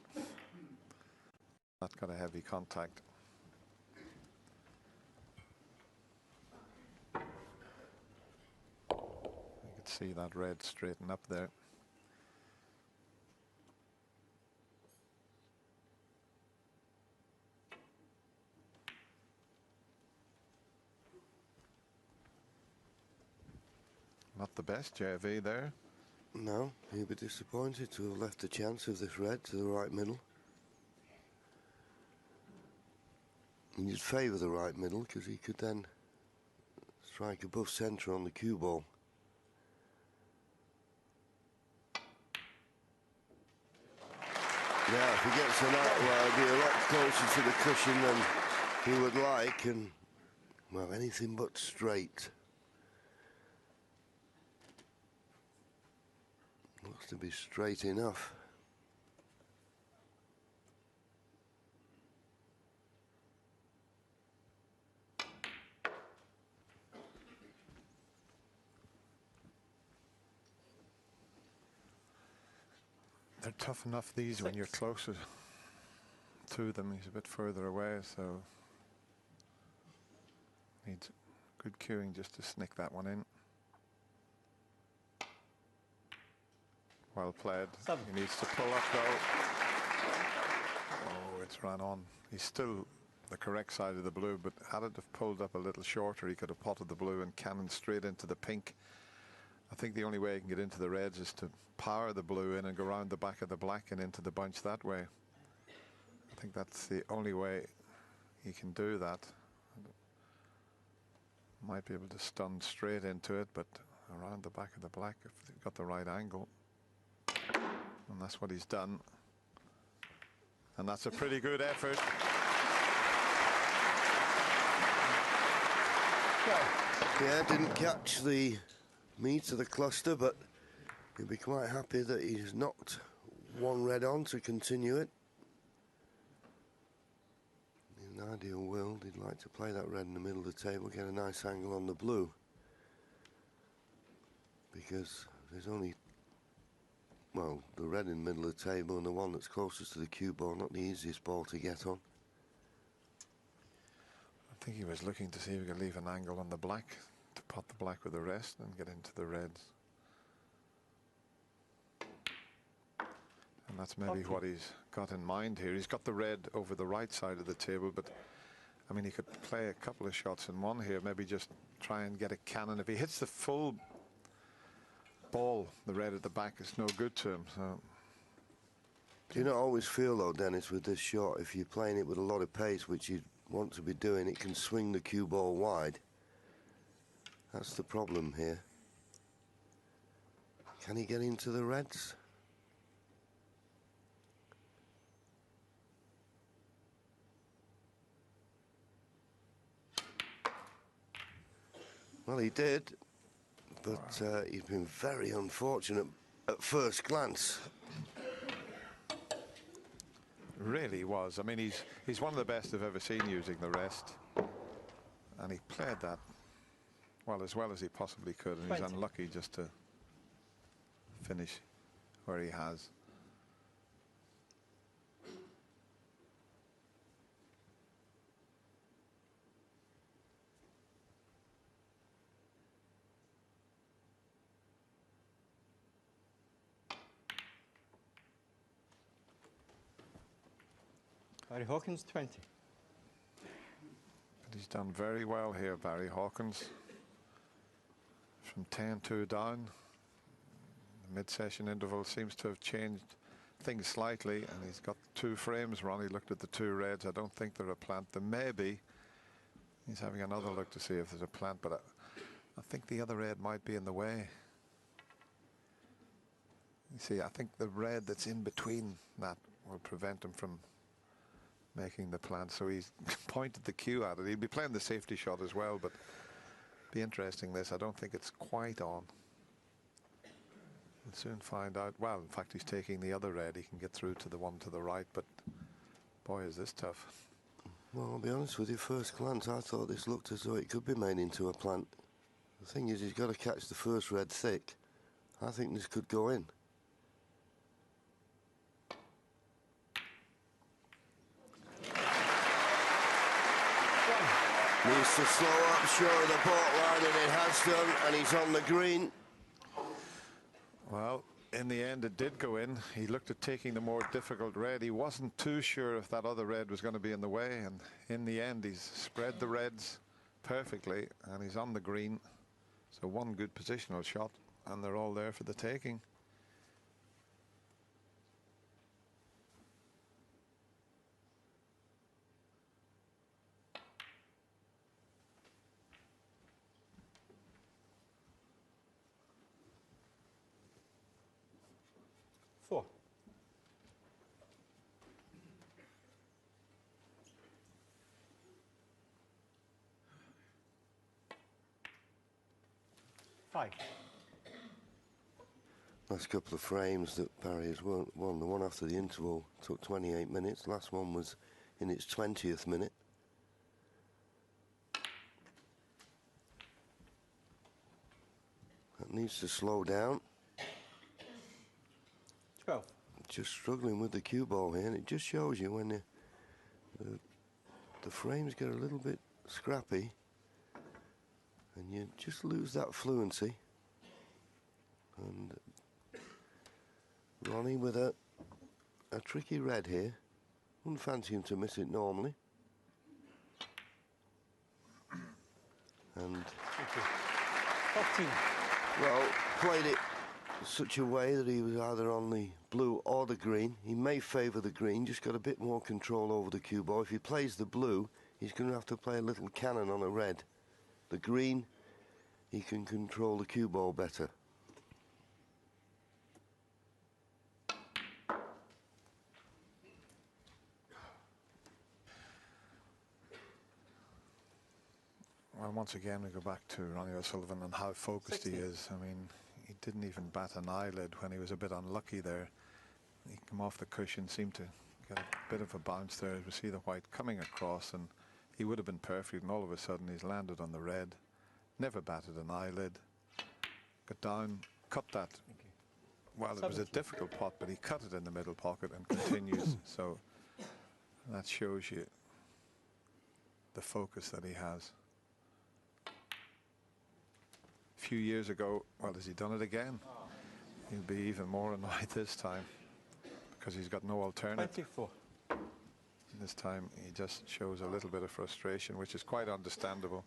That got a heavy contact. You could see that red straighten up there. Not the best JV there. No, he'd be disappointed to have left the chance of this red to the right middle. And you'd favour the right middle because he could then strike above centre on the cue ball. Yeah, if he gets an out, well, he'll be a lot closer to the cushion than he would like, and, well, anything but straight. Looks to be straight enough. They're tough enough, these, when you're closer to them. He's a bit further away, so needs good cueing just to snick that one in. Well played. 7. He needs to pull up though. Oh, it's run on. He's still the correct side of the blue, but had it have pulled up a little shorter, he could have potted the blue and cannoned straight into the pink. I think the only way he can get into the reds is to power the blue in and go around the back of the black and into the bunch that way. I think that's the only way he can do that. Might be able to stun straight into it, but around the back of the black if they've got the right angle. And that's what he's done. And that's a pretty good effort. Yeah, didn't catch the meat of the cluster, but he'll be quite happy that he's knocked one red on to continue it. In an ideal world, he'd like to play that red in the middle of the table, get a nice angle on the blue. Because there's only, well, the red in the middle of the table and the one that's closest to the cue ball, not the easiest ball to get on. I think he was looking to see if he could leave an angle on the black, to pot the black with the rest and get into the reds. And that's maybe what he's got in mind here. He's got the red over the right side of the table, but I mean, he could play a couple of shots in one here, maybe just try and get a cannon. If he hits the full ball, the red at the back is no good to him. So, do you not always feel, though, Dennis, with this shot, if you're playing it with a lot of pace, which you want to be doing, it can swing the cue ball wide. That's the problem here. Can he get into the reds? Well, he did, but he's been very unfortunate at first glance. really was. I mean, he's one of the best I've ever seen using the rest, and he played that as well as he possibly could, and he's unlucky just to finish where he has. Barry Hawkins, 20. But he's done very well here, Barry Hawkins. From 10-2 down. The mid-session interval seems to have changed things slightly, and he's got 2 frames. Ronnie looked at the 2 reds. I don't think they're a plant. There may be. He's having another look to see if there's a plant, but I think the other red might be in the way. You see, I think the red that's in between that will prevent him from making the plant, so he's pointed the cue at it. He'll be playing the safety shot as well, but be interesting this. I don't think it's quite on. We'll soon find out. Well, in fact, he's taking the other red. He can get through to the one to the right, but boy, is this tough. Well, I'll be honest with you, first glance I thought this looked as though it could be made into a plant. The thing is, he's got to catch the first red thick. I think this could go in. Needs to slow up short of the baulk line, and it has done, and he's on the green. Well, in the end, it did go in. He looked at taking the more difficult red. He wasn't too sure if that other red was going to be in the way, and in the end, he's spread the reds perfectly, and he's on the green. So one good positional shot, and they're all there for the taking. Four. Five. Last couple of frames that Barry has won. The one after the interval took 28 minutes. Last one was in its 20th minute. That needs to slow down. 12. Just struggling with the cue ball here, and it just shows you when the frames get a little bit scrappy and you just lose that fluency. And Ronnie with a tricky red here. Wouldn't fancy him to miss it normally. And 14. well, played it such a way that he was either on the blue or the green. He may favour the green, just got a bit more control over the cue ball. If he plays the blue, he's going to have to play a little cannon on a red. the green, he can control the cue ball better. Well, once again, we go back to Ronnie O'Sullivan and how focused 60. he is. I mean, he didn't even bat an eyelid when he was a bit unlucky there. He came off the cushion, seemed to get a bit of a bounce there. We see the white coming across, and he would have been perfect, and all of a sudden he's landed on the red. Never batted an eyelid. Got down, cut that. Well, it was a difficult pot, but he cut it in the middle pocket and continues. So that shows you the focus that he has. A few years ago, well, has he done it again? He'll be even more annoyed this time because he's got no alternative. 24. This time he just shows a little bit of frustration, which is quite understandable.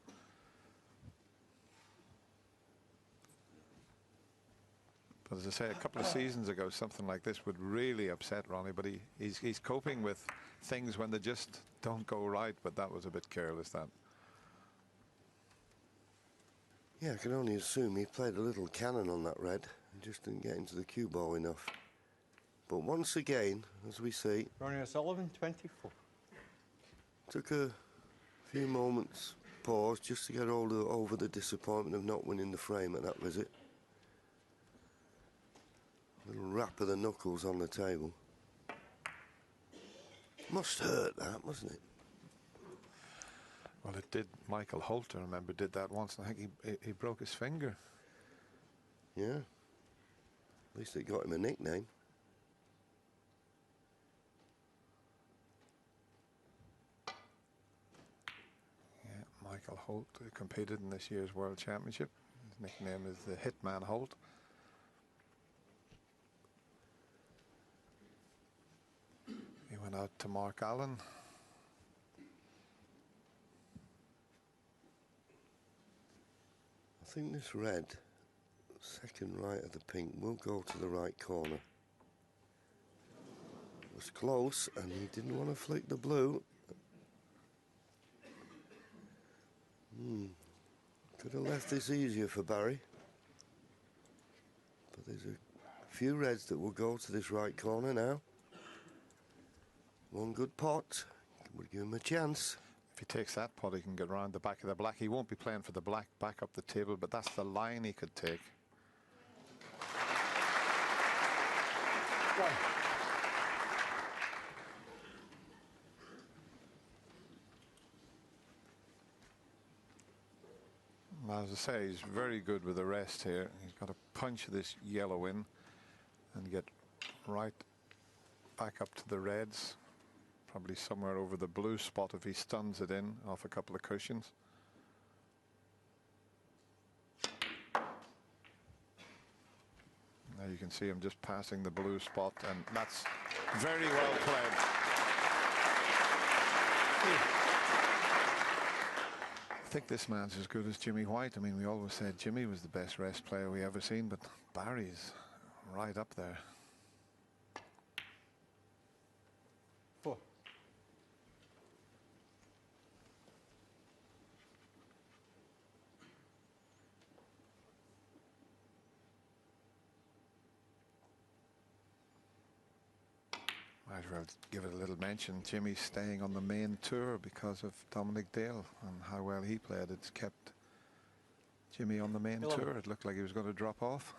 But as I say, a couple of seasons ago, something like this would really upset Ronnie, but he's coping with things when they just don't go right, but that was a bit careless, that. Yeah, I can only assume he played a little cannon on that red and just didn't get into the cue ball enough. But once again, as we see, Ronnie O'Sullivan, 24. took a few moments pause just to get over the disappointment of not winning the frame at that visit. A little rap of the knuckles on the table. Must hurt that, mustn't it? Well, it did. Michael Holt, I remember, did that once, and I think he broke his finger. Yeah. At least it got him a nickname. Yeah, Michael Holt competed in this year's World Championship. His nickname is the Hitman Holt. He went out to Mark Allen. I think this red, second right of the pink, will go to the right corner. It was close, and he didn't want to flick the blue. Could have left this easier for Barry. But there's a few reds that will go to this right corner now. One good pot would give him a chance. If he takes that pot, he can get around the back of the black. He won't be playing for the black back up the table, but that's the line he could take. Well, as I say, he's very good with the rest here. He's got to punch this yellow in and get right back up to the reds. Probably somewhere over the blue spot if he stuns it in off a couple of cushions. Now you can see him just passing the blue spot, and that's very well played. I think this man's as good as Jimmy White. I mean, we always said Jimmy was the best rest player we ever seen, but Barry's right up there. 4. Might as well give it a little mention. Jimmy's staying on the main tour because of Dominic Dale and how well he played. It's kept Jimmy on the main tour. It looked like he was going to drop off.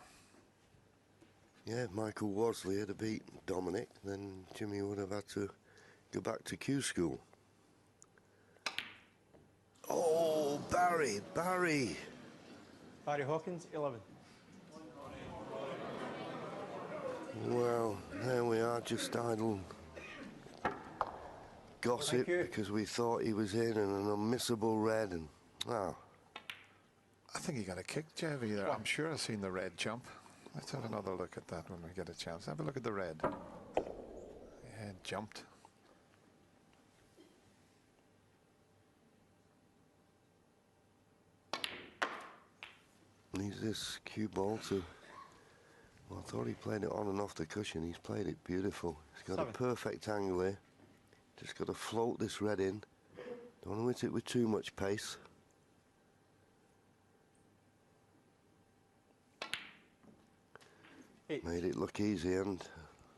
Yeah, Michael Worsley had to beat Dominic, then Jimmy would have had to go back to Q school. Oh, Barry. Barry Hawkins, 11. Well, there we are, just idle gossip because we thought he was in and an unmissable red, and wow. I think he got a kick, Jevy, there. I'm sure I've seen the red jump. Let's have another look at that when we get a chance. Have a look at the red. Yeah, it jumped. Needs this cue ball to... Well, I thought he played it on and off the cushion. He's played it beautiful. He's got 7. a perfect angle here. Just got to float this red in. Don't want to hit it with too much pace. 8. Made it look easy, and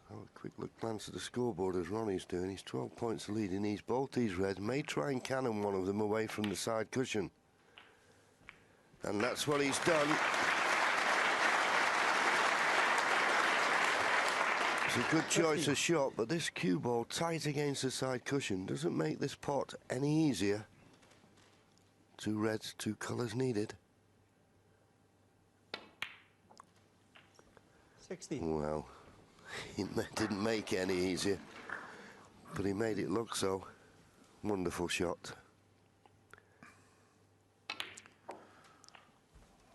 have a quick look glance at the scoreboard as Ronnie's doing. He's 12 points leading. He's both these reds. May try and cannon one of them away from the side cushion. And that's what he's done. It's a good choice of shot, but this cue ball tight against the side cushion doesn't make this pot any easier. 2 reds, 2 colours needed. 16. Well, he didn't make it any easier, but he made it look so. Wonderful shot.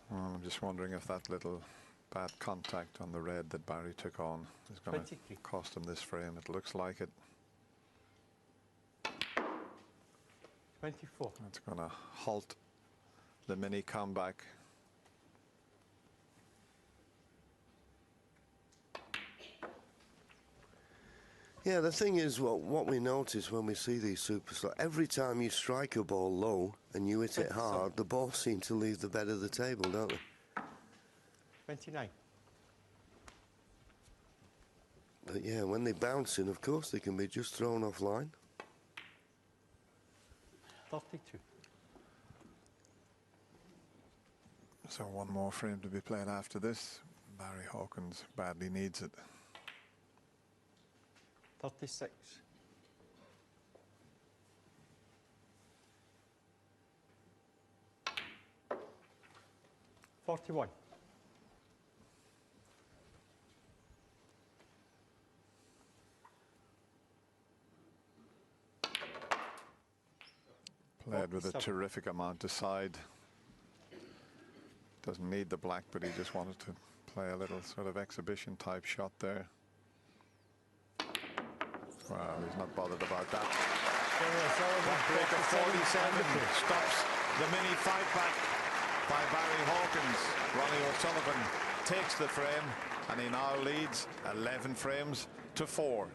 Well, I'm just wondering if that little bad contact on the red that Barry took on is going to cost him this frame. It looks like it. 24. It's going to halt the mini comeback. Yeah, the thing is, what we notice when we see these superstars, every time you strike a ball low and you hit it hard, the balls seem to leave the bed of the table, don't they? 29. But yeah, when they bounce in, of course, they can be just thrown offline. 32. So one more frame to be played after this. Barry Hawkins badly needs it. 36. $41. Played with a terrific amount of side. Doesn't need the black, but he just wanted to play a little sort of exhibition type shot there. Wow, he's not bothered about that. That break of 47 stops the mini fight back by Barry Hawkins. Ronnie O'Sullivan takes the frame, and he now leads 11 frames to 4.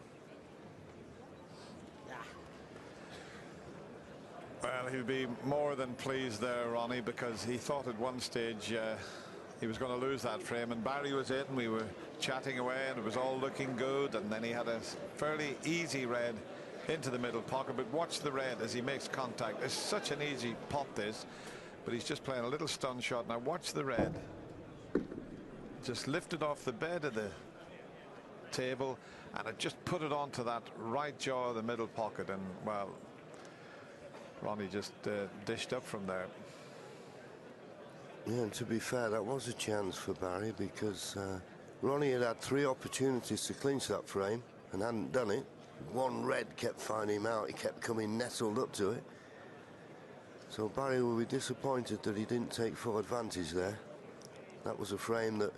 Well, he'll be more than pleased there, Ronnie, because he thought at one stage he was going to lose that frame, and Barry was it, and we were chatting away, and it was all looking good, and then he had a fairly easy red into the middle pocket. But watch the red as he makes contact. It's such an easy pot, this, but he's just playing a little stun shot. Now watch the red. Just lifted off the bed of the table, and it just put it onto that right jaw of the middle pocket, and well, Ronnie just dished up from there. Yeah, and to be fair, that was a chance for Barry, because Ronnie had 3 opportunities to clinch that frame and hadn't done it. One red kept finding him out. He kept coming nestled up to it. So Barry will be disappointed that he didn't take full advantage there. That was a frame that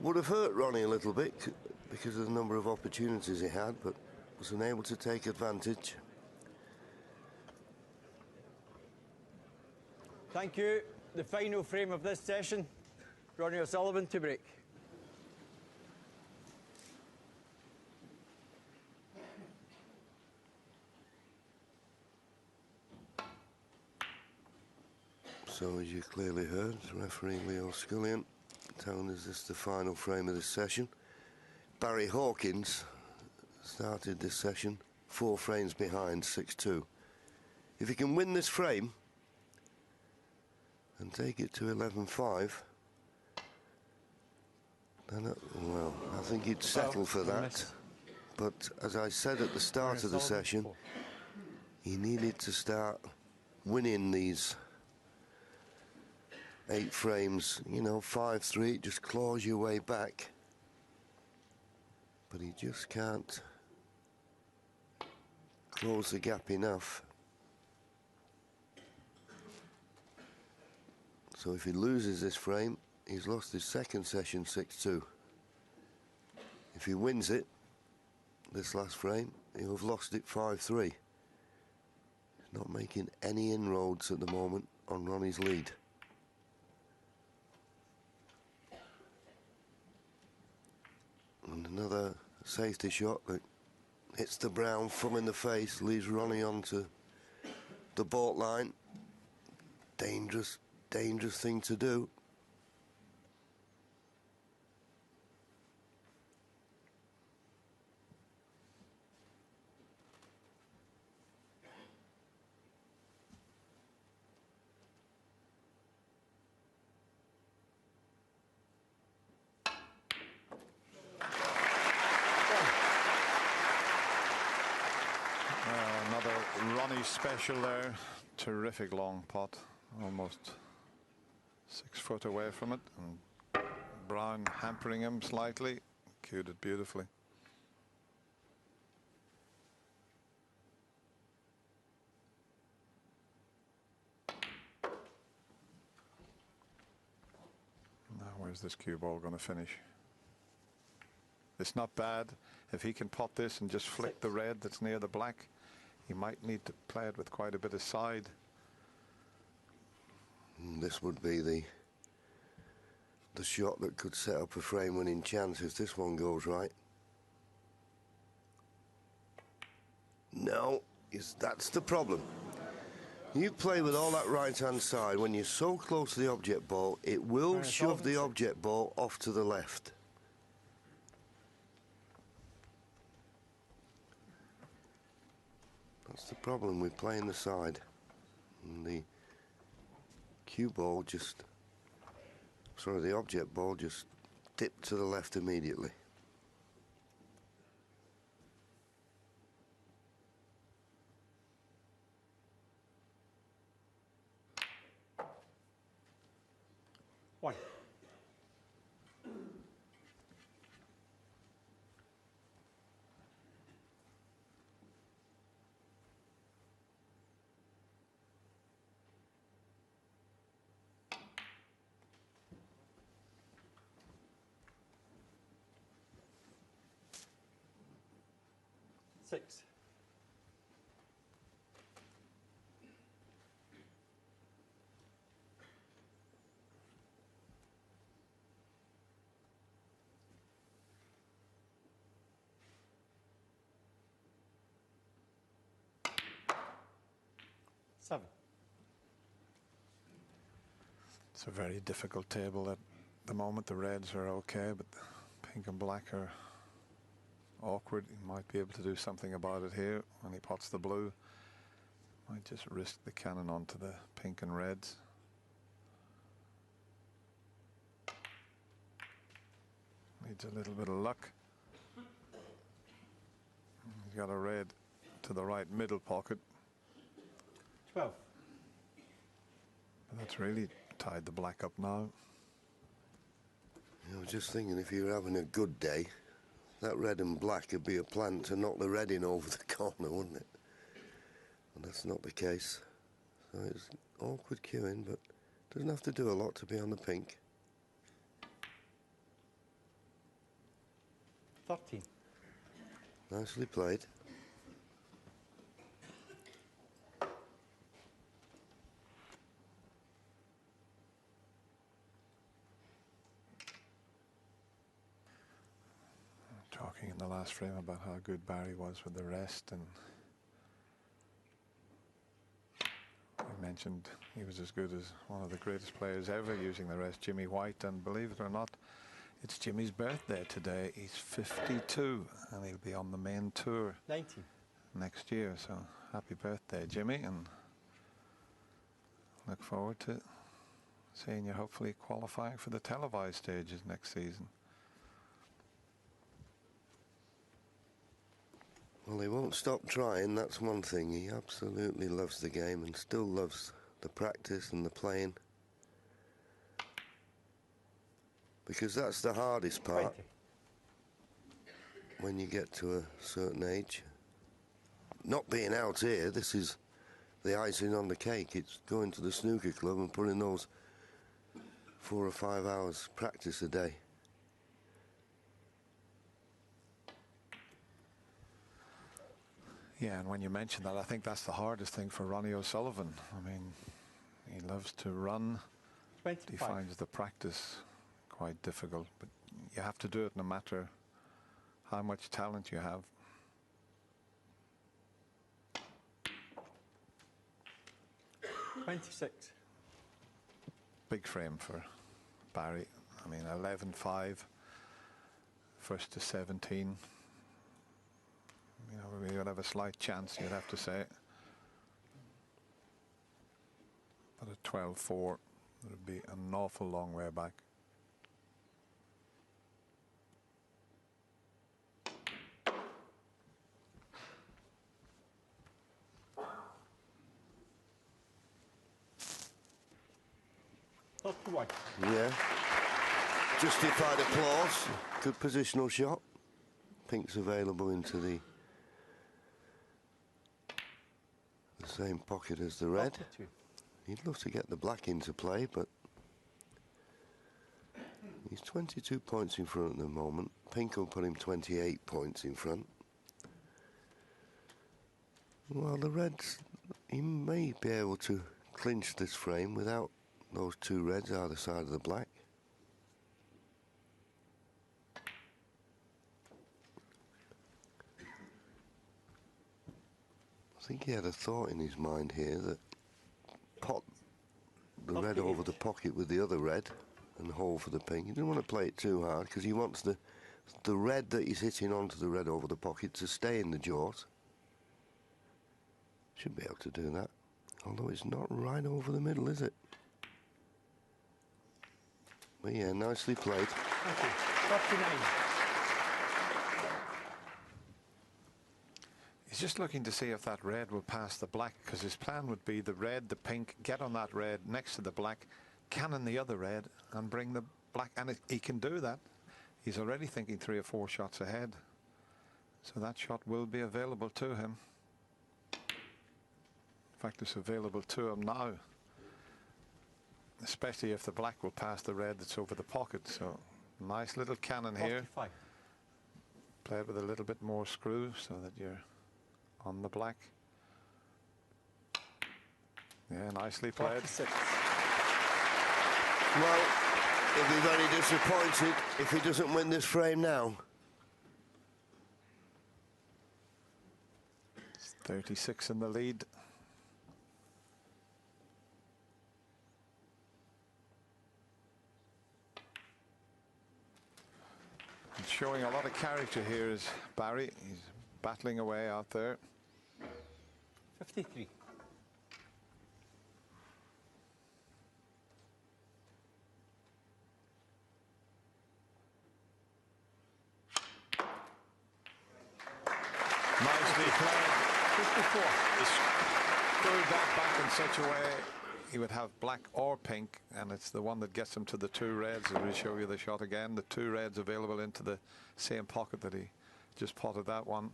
would have hurt Ronnie a little bit because of the number of opportunities he had, but was unable to take advantage. Thank you. The final frame of this session, Ronnie O'Sullivan to break. So as you clearly heard, referee Leo Scullion telling us this is the final frame of this session. Barry Hawkins started this session 4 frames behind, 6-2. If he can win this frame and take it to 11-5, then, well, I think he'd settle for that. But as I said at the start of the session, he needed to start winning these 8 frames. You know, 5-3, it just claws your way back. But he just can't close the gap enough. So if he loses this frame, he's lost his second session 6-2. If he wins it, this last frame, he'll have lost it 5-3. He's not making any inroads at the moment on Ronnie's lead. And another safety shot that hits the brown full in the face, leaves Ronnie onto the baulk line. Dangerous thing to do. Ronnie's special there. Terrific long pot, almost 6 foot away from it, and Brown hampering him slightly. Cued it beautifully. Now where's this cue ball going to finish? It's not bad. If he can pot this and just flick the red that's near the black, he might need to play it with quite a bit of side. This would be the shot that could set up a frame winning chance if this one goes right. No, that's the problem. You play with all that right hand side, when you're so close to the object ball, it will shove the object ball off to the left. That's the problem with playing the side. And the cue ball just, sorry, the object ball just dipped to the left immediately. One. Six. Seven. It's a very difficult table at the moment. The reds are okay, but the pink and black are awkward. He might be able to do something about it here when he pots the blue. Might just risk the cannon onto the pink and reds. Needs a little bit of luck. He's got a red to the right middle pocket. 12. But that's really tied the black up now. I was just thinking, if you were having a good day, that red and black would be a plan to knock the red in over the corner, wouldn't it? And that's not the case. So it's awkward cueing, but doesn't have to do a lot to be on the pink. 13. Nicely played. Talking in the last frame about how good Barry was with the rest, and I mentioned he was as good as one of the greatest players ever using the rest, Jimmy White, and believe it or not, it's Jimmy's birthday today. He's 52 and he'll be on the main tour 19. next year, so happy birthday, Jimmy, and look forward to seeing you hopefully qualifying for the televised stages next season. Well, he won't stop trying, that's one thing. He absolutely loves the game and still loves the practice and the playing. Because that's the hardest part 20. when you get to a certain age. Not being out here, this is the icing on the cake. It's going to the snooker club and putting those 4 or 5 hours practice a day. Yeah, and when you mention that, I think that's the hardest thing for Ronnie O'Sullivan. I mean, he loves to run. 25. He finds the practice quite difficult, but you have to do it no matter how much talent you have. $26. Big frame for Barry. I mean, 11-5, first to 17. You know, we would have a slight chance, you'd have to say. But at 12-4, it would be an awful long way back. 31. Yeah. Justified applause. Good positional shot. Pink's available into the same pocket as the red. 42. He'd love to get the black into play, but he's 22 points in front at the moment. Pink will put him 28 points in front. Well, the reds, he may be able to clinch this frame without those two reds either side of the black. I think he had a thought in his mind here that pot the red over the pocket with the other red and hold for the pink. He didn't want to play it too hard because he wants the red that he's hitting onto the red over the pocket to stay in the jaws. Should be able to do that, although it's not right over the middle, is it? But yeah, nicely played. Thank you. 39. He's just looking to see if that red will pass the black, because his plan would be the red, the pink, get on that red next to the black, cannon the other red and bring the black, and he can do that. He's already thinking 3 or 4 shots ahead, so that shot will be available to him. In fact, it's available to him now, especially if the black will pass the red that's over the pocket. So nice little cannon here. 45. Play it with a little bit more screw so that you're on the black. Yeah, nicely played. 46. Well, he'll be very disappointed if he doesn't win this frame now. It's 36 in the lead. And showing a lot of character here is Barry. He's battling away out there. 53. Nicely played. 54. He screwed that back in such a way he would have black or pink, and it's the one that gets him to the 2 reds. We'll show you the shot again. The 2 reds available into the same pocket that he just potted that one.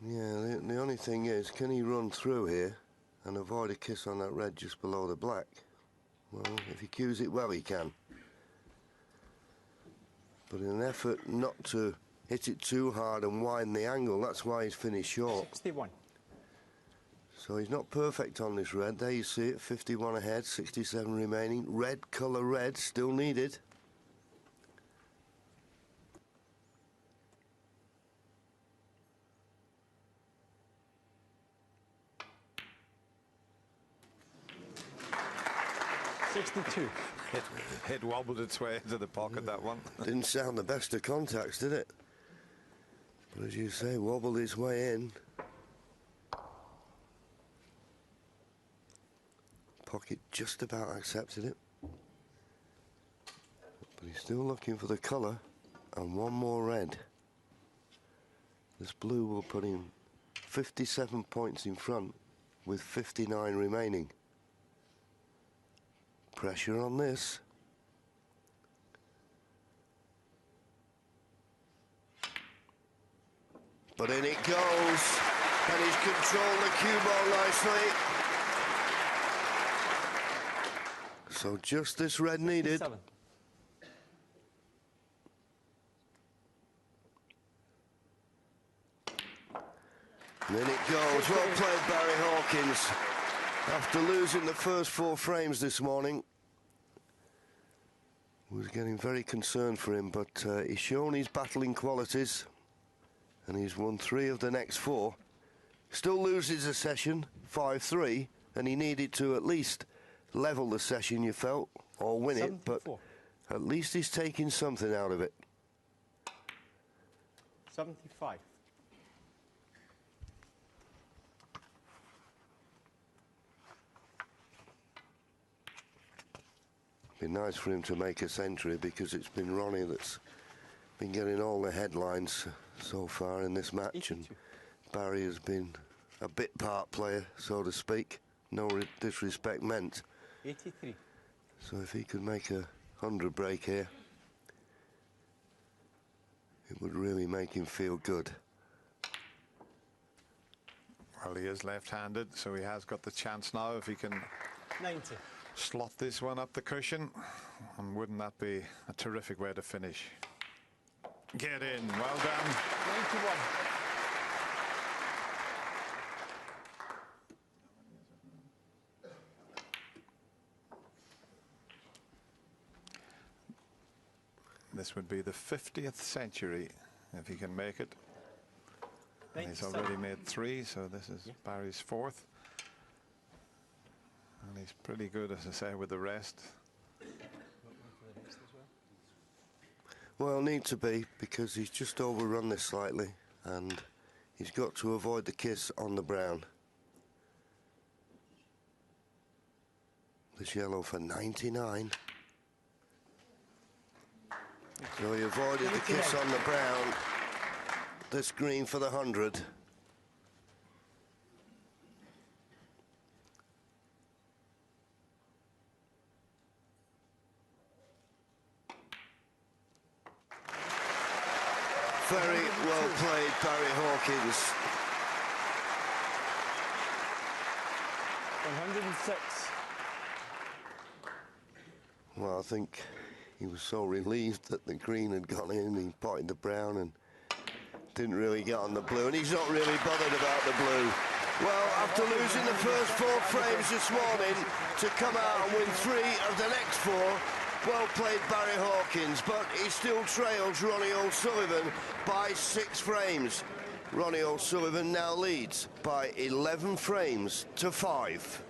Yeah, the only thing is, can he run through here and avoid a kiss on that red just below the black? Well, if he cues it well, he can. But in an effort not to hit it too hard and widen the angle, that's why he's finished short. 61. So he's not perfect on this red. There you see it, 51 ahead, 67 remaining. Red colour red still needed. It wobbled its way into the pocket, that one. Didn't sound the best of contacts, did it? But as you say, wobbled its way in. Pocket just about accepted it. But he's still looking for the colour and one more red. This blue will put him 57 points in front with 59 remaining. Pressure on this. But in it goes, and he's controlled the cue ball nicely. So just this red needed. 57. And in it goes. Well played, Barry Hawkins. After losing the first 4 frames this morning, was getting very concerned for him, but he's shown his battling qualities, and he's won 3 of the next 4. Still loses a session, 5-3, and he needed to at least level the session, you felt, or win 74. it, but at least he's taking something out of it. 75. Be nice for him to make a century, because it's been Ronnie that's been getting all the headlines so far in this match, 82. and Barry has been a bit part player, so to speak. No disrespect meant. 83. So if he could make a 100 break here, it would really make him feel good. Well, he is left-handed, so he has got the chance now if he can 90. slot this one up the cushion. And wouldn't that be a terrific way to finish? Get in. Well done. 91. This would be the 50th century if he can make it. And he's already made 3, so this is Barry's 4th. And he's pretty good, as I say, with the rest. Well, need to be, because he's just overrun this slightly, and he's got to avoid the kiss on the brown. This yellow for 99. So he avoided the kiss on the brown. This green for the 100. Very well played, Barry Hawkins. 106. Well, I think he was so relieved that the green had gone in. He potted the brown and didn't really get on the blue, and he's not really bothered about the blue. Well, after losing the first 4 frames this morning, to come out and win 3 of the next 4, well played Barry Hawkins, but he still trails Ronnie O'Sullivan by 6 frames. Ronnie O'Sullivan now leads by 11 frames to 5.